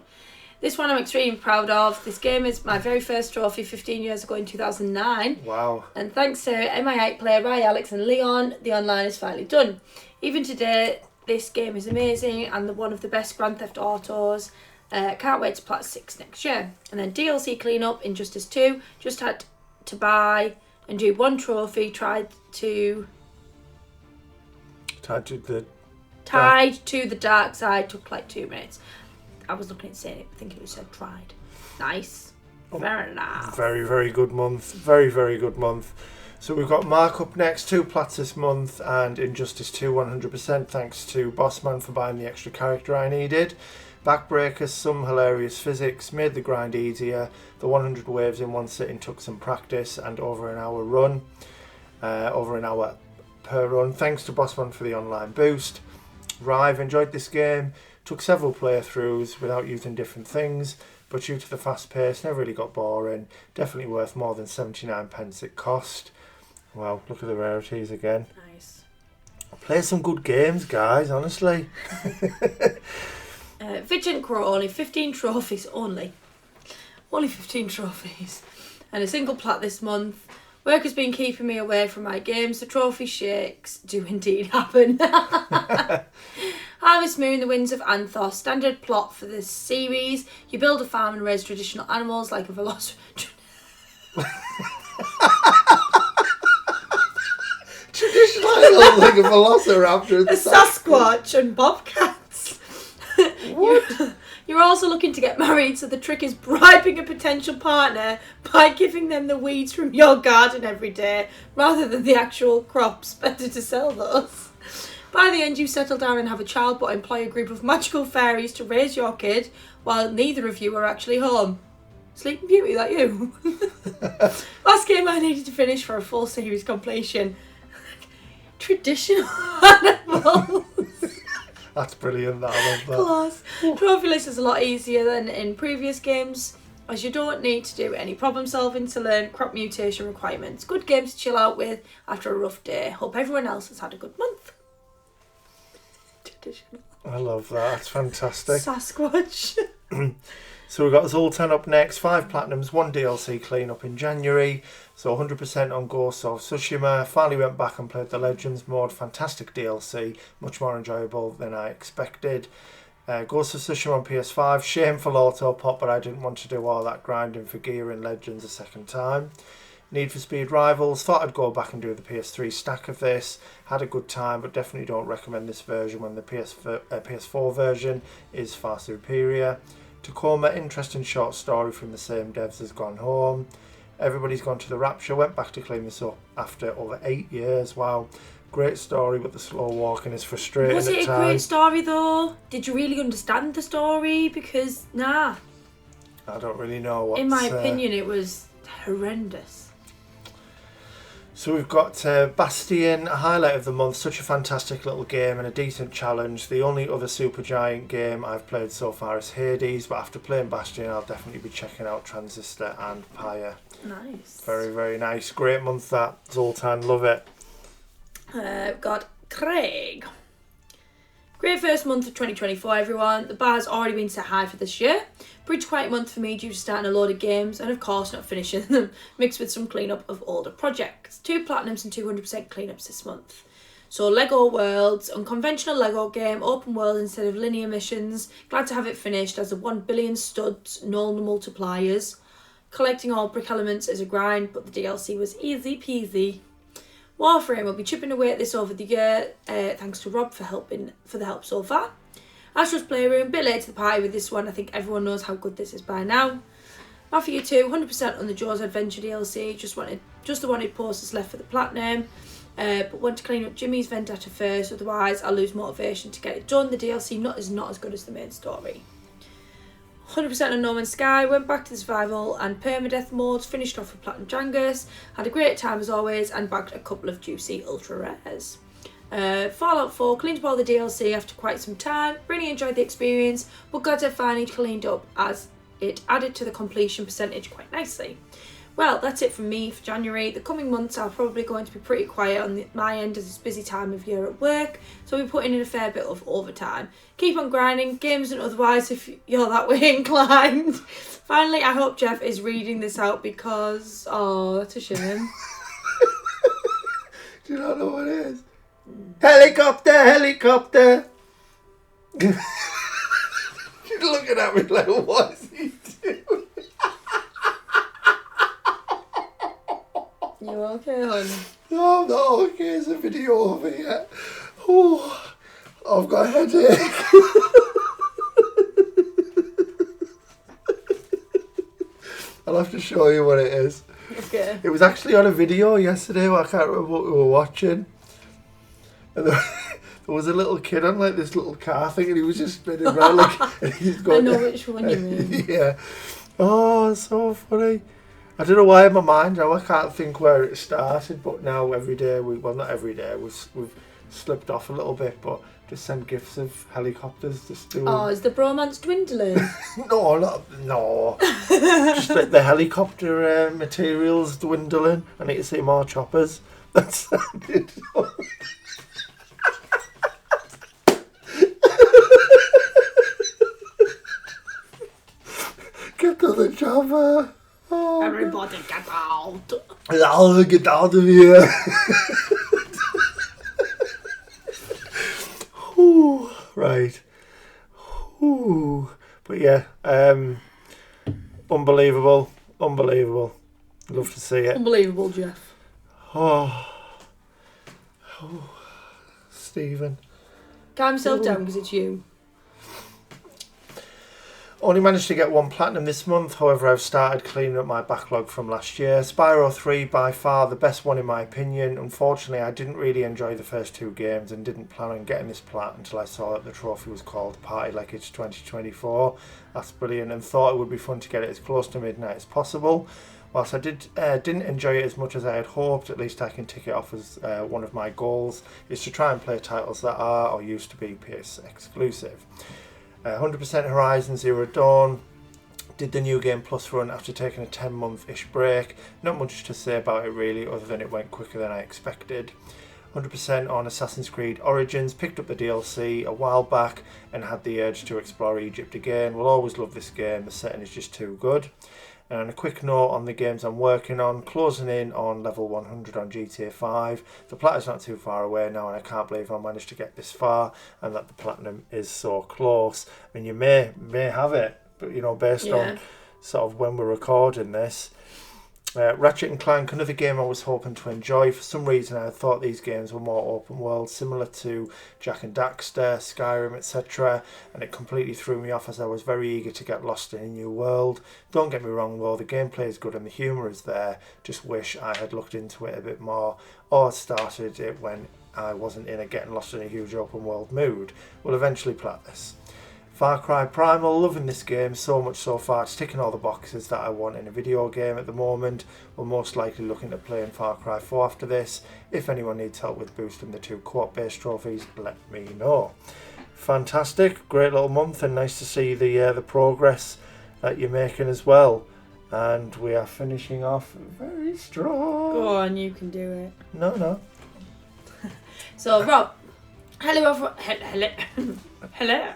This one I'm extremely proud of. This game is my very first trophy 15 years ago in 2009. Wow. And thanks to MI8 player Ray, Alex and Leon, the online is finally done. Even today, this game is amazing and one of the best Grand Theft Autos. Can't wait to Plat 6 next year. And then DLC cleanup, Injustice 2. Just had to buy and do one trophy. Tied to the dark side. Took like 2 minutes. I was looking at saying it, thinking it said tried. Nice. Fair enough. Very, very good month. Very, very good month. So we've got Mark up next, 2 plats this month, and Injustice 2 100%, thanks to Bossman for buying the extra character I needed. Backbreakers, some hilarious physics, made the grind easier. The 100 waves in one sitting took some practice, and over an hour per run. Thanks to Bossman for the online boost. Rive, enjoyed this game. Took several playthroughs without using different things, but due to the fast pace, never really got boring. Definitely worth more than 79p it cost. Wow, look at the rarities again. Nice. Play some good games, guys, honestly. Vigilant Crow, only 15 trophies only. Only 15 trophies. And a single plat this month. Work has been keeping me away from my games. The trophy shakes do indeed happen. Harvest Moon, the Winds of Anthos. Standard plot for this series. You build a farm and raise traditional animals like a velociraptor. Traditional animals like a velociraptor. A Sasquatch and bobcats. What? You're also looking to get married, so the trick is bribing a potential partner by giving them the weeds from your garden every day, rather than the actual crops. Better to sell those. By the end, you settle down and have a child, but employ a group of magical fairies to raise your kid, while neither of you are actually home. Sleeping Beauty, that you? Last game I needed to finish for a full series completion. Traditional animals. That's brilliant, that. I love that. Class. Trophy list is a lot easier than in previous games, as you don't need to do any problem solving to learn crop mutation requirements. Good games to chill out with after a rough day. Hope everyone else has had a good month. Traditional. I love that. That's fantastic. Sasquatch. So we've got Zoltan up next, 5 platinums, 1 DLC clean-up in January, so 100% on Ghost of Tsushima. Finally went back and played the Legends mod, fantastic DLC, much more enjoyable than I expected. Ghost of Tsushima on PS5, shameful auto-pop, but I didn't want to do all that grinding for gear in Legends a second time. Need for Speed Rivals, thought I'd go back and do the PS3 stack of this, had a good time, but definitely don't recommend this version when the PS4 version is far superior. Tacoma, interesting short story from the same devs as Gone Home. Everybody's Gone to the Rapture, went back to clean this up after over 8 years. Wow, great story, but the slow walking is frustrating at times. Was it a great story though? Did you really understand the story? Because, nah. I don't really know what. In my opinion, it was horrendous. So we've got Bastion, a highlight of the month, such a fantastic little game and a decent challenge. The only other Supergiant game I've played so far is Hades, but after playing Bastion I'll definitely be checking out Transistor and Pyre. Nice. Very, very nice. Great month that, Zoltan, love it. We've got Craig. Great first month of 2024 everyone. The bar's already been set high for this year. Pretty quiet month for me due to starting a load of games and of course not finishing them, mixed with some cleanup of older projects. 2 platinums and 200% cleanups this month. So Lego Worlds, unconventional Lego game, open world instead of linear missions. Glad to have it finished as a 1 billion studs, null multipliers. Collecting all brick elements is a grind, but the DLC was easy peasy. Warframe will be chipping away at this over the year, thanks to Rob for the help so far. Astro's Playroom, bit late to the party with this one. I think everyone knows how good this is by now. Mafia 2, 100% on the Jaws Adventure DLC. Just the wanted posters left for the platinum. But want to clean up Jimmy's vendetta first, otherwise I'll lose motivation to get it done. The DLC is not as good as the main story. 100% on No Man's Sky, went back to the survival and permadeath modes, finished off with Platinum Jangus, had a great time as always and bagged a couple of juicy ultra rares. Fallout 4, cleaned up all the DLC after quite some time, really enjoyed the experience, but glad to finally cleaned up as it added to the completion percentage quite nicely. Well, that's it from me for January. The coming months are probably going to be pretty quiet on my end as it's a busy time of year at work, so we'll be putting in a fair bit of overtime. Keep on grinding, games and otherwise if you're that way inclined. Finally, I hope Jeff is reading this out because, oh, that's a shame. Do you not know what it is? Helicopter, helicopter. She's looking at me like, what is he doing? You okay, hon? No, I'm not okay. There's a video over here. Oh, I've got a headache. I'll have to show you what it is. Okay. It was actually on a video yesterday, but I can't remember what we were watching. And there was a little kid on like this little car thing, and he was just spinning around like. And he's going, I know which one you mean. Yeah. Oh, it's so funny. I don't know why in my mind now I can't think where it started, but now every day not every day, we've slipped off a little bit, but just send gifs of helicopters just doing. Oh, is the bromance dwindling? No. Just like the helicopter materials dwindling. I need to see more choppers. That's it. Get to the chopper. Oh, Everybody get out. I'll get out of here. Ooh, right. Ooh. But yeah, unbelievable. Love to see it. Unbelievable, Jeff. Oh, Stephen. Calm yourself down because it's you. Only managed to get 1 platinum this month, however I've started cleaning up my backlog from last year. Spyro 3 by far the best one in my opinion. Unfortunately I didn't really enjoy the first 2 games and didn't plan on getting this plat until I saw that the trophy was called Party Like It's 2024. That's brilliant, and thought it would be fun to get it as close to midnight as possible. Whilst I didn't enjoy it as much as I had hoped, at least I can tick it off as one of my goals is to try and play titles that are or used to be PS exclusive. 100% Horizon Zero Dawn. Did the New Game Plus run after taking a 10-month-ish break. Not much to say about it really, other than it went quicker than I expected. 100% on Assassin's Creed Origins. Picked up the DLC a while back and had the urge to explore Egypt again. Will always love this game, the setting is just too good. And on a quick note on the games I'm working on, closing in on level 100 on GTA 5. The platinum's not too far away now, and I can't believe I managed to get this far and that the platinum is so close. I mean, you may have it, but you know, based on sort of when we're recording this. Ratchet and Clank, another game I was hoping to enjoy. For some reason I thought these games were more open world, similar to Jak and Daxter, Skyrim, etc. And it completely threw me off as I was very eager to get lost in a new world. Don't get me wrong though, the gameplay is good and the humour is there. Just wish I had looked into it a bit more, or started it when I wasn't in a getting lost in a huge open world mood. We'll eventually plat this. Far Cry Primal, loving this game so much so far. It's ticking all the boxes that I want in a video game at the moment. We're most likely looking at playing Far Cry 4 after this. If anyone needs help with boosting the 2 co-op based trophies, let me know. Fantastic, great little month, and nice to see the progress that you're making as well. And we are finishing off very strong. Go on, you can do it. No. So, Rob, hello everyone. Hello.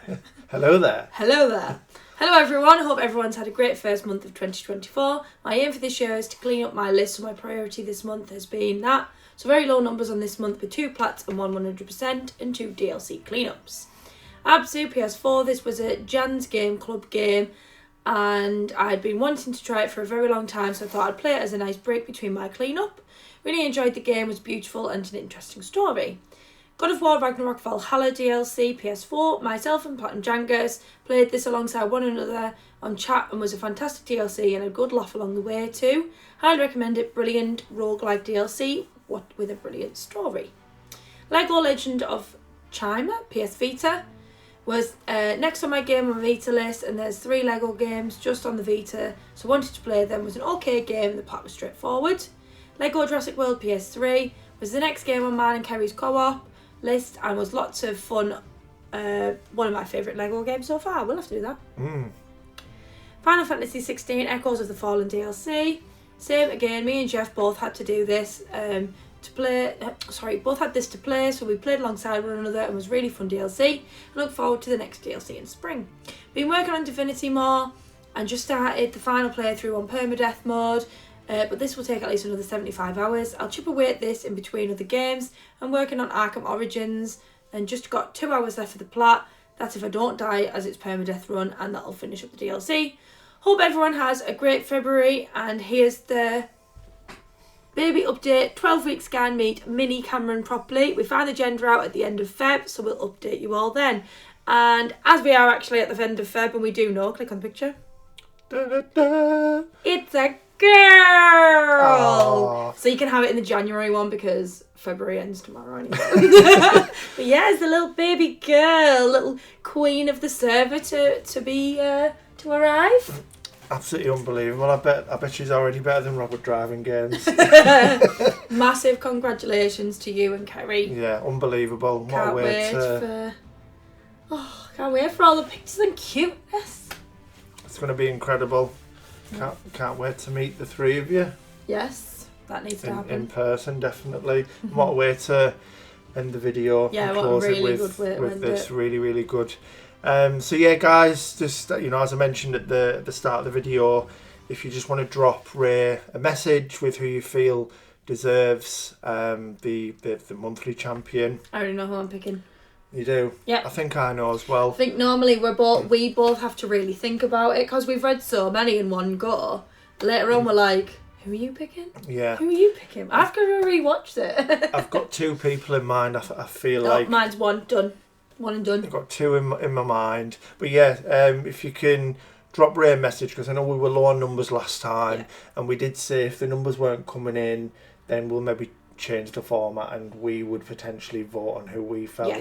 Hello there. Hello there. Hello everyone. I hope everyone's had a great first month of 2024. My aim for this year is to clean up my list, so my priority this month has been that. So very low numbers on this month with 2 plats and 1 100% and 2 DLC cleanups. Absu PS4, this was a Jan's Game Club game and I'd been wanting to try it for a very long time, so I thought I'd play it as a nice break between my cleanup. Really enjoyed the game, was beautiful and an interesting story. God of War Ragnarok Valhalla DLC PS4, myself and Platinum Jangus played this alongside one another on chat and was a fantastic DLC and a good laugh along the way too. Highly recommend it, brilliant roguelike DLC with a brilliant story. Lego Legend of Chima PS Vita was next on my Game on Vita list, and there's 3 Lego games just on the Vita, so wanted to play them. Was an okay game, the part was straightforward. Lego Jurassic World PS3 was the next game on mine and Kerry's co-op list and was lots of fun. One of my favourite Lego games so far. We'll have to do that. Final Fantasy 16 Echoes of the Fallen DLC. Same again, me and Jeff both had to do this both had this to play, so we played alongside one another and was really fun DLC. I look forward to the next DLC in spring. Been working on Divinity more and just started the final playthrough on permadeath mode. But this will take at least another 75 hours. I'll chip away at this in between other games. I'm working on Arkham Origins and just got 2 hours left for the plat. That's if I don't die, as it's permadeath run, and that'll finish up the DLC. Hope everyone has a great February, and here's the baby update. 12-week scan meet mini Cameron properly. We find the gender out at the end of Feb, so we'll update you all then. And as we are actually at the end of Feb, and we do know, click on the picture. Da, da, da. It's a girl! Aww. So you can have it in the January one because February ends tomorrow anyway. But yeah, it's a little baby girl, little queen of the server to arrive. Absolutely unbelievable. I bet she's already better than Robert driving games. Massive congratulations to you and Kerry. Yeah, unbelievable. Can't wait for all the pictures and cuteness. It's going to be incredible. Can't wait to meet the three of you. Yes, that needs to happen. In person, definitely. What a way to end the video. Yeah, and what close a really it good way to with end this. it. Really, really good. So yeah, guys, just as I mentioned at the start of the video, if you just want to drop Ray a message with who you feel deserves the monthly champion. I already know who I'm picking. You do? Yeah. I think I know as well. I think normally we both have to really think about it because we've read so many in one go. Later on we're like, who are you picking? Yeah. Who are you picking? I've got to rewatch it. I've got two people in mind. I feel like mine's one done. One and done. I've got two in my mind. But yeah, if you can drop Ray a message, because I know we were low on numbers last time, and we did say if the numbers weren't coming in, then we'll maybe change the format and we would potentially vote on who we felt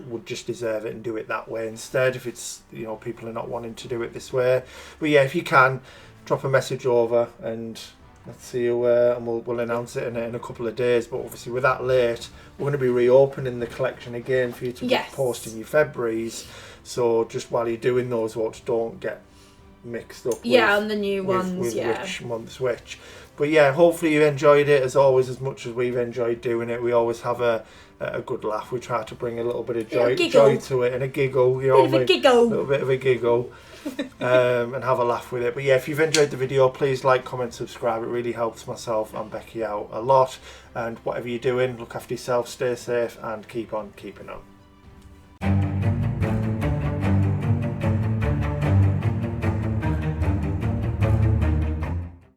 would just deserve it and do it that way instead, if it's people are not wanting to do it this way. But yeah, if you can, drop a message over and let's see who, and we'll announce it in a couple of days. But obviously with that late, we're going to be reopening the collection again for you to be posting your Februaries, so just while you're doing those votes, don't get mixed up on the new ones with which month's which. But yeah, hopefully you enjoyed it as always, as much as we've enjoyed doing it. We always have a good laugh. We try to bring a little bit of joy to it and a giggle. A little bit of a giggle. And have a laugh with it. But yeah, if you've enjoyed the video, please like, comment, subscribe. It really helps myself and Becky out a lot. And whatever you're doing, look after yourself, stay safe, and keep on keeping on.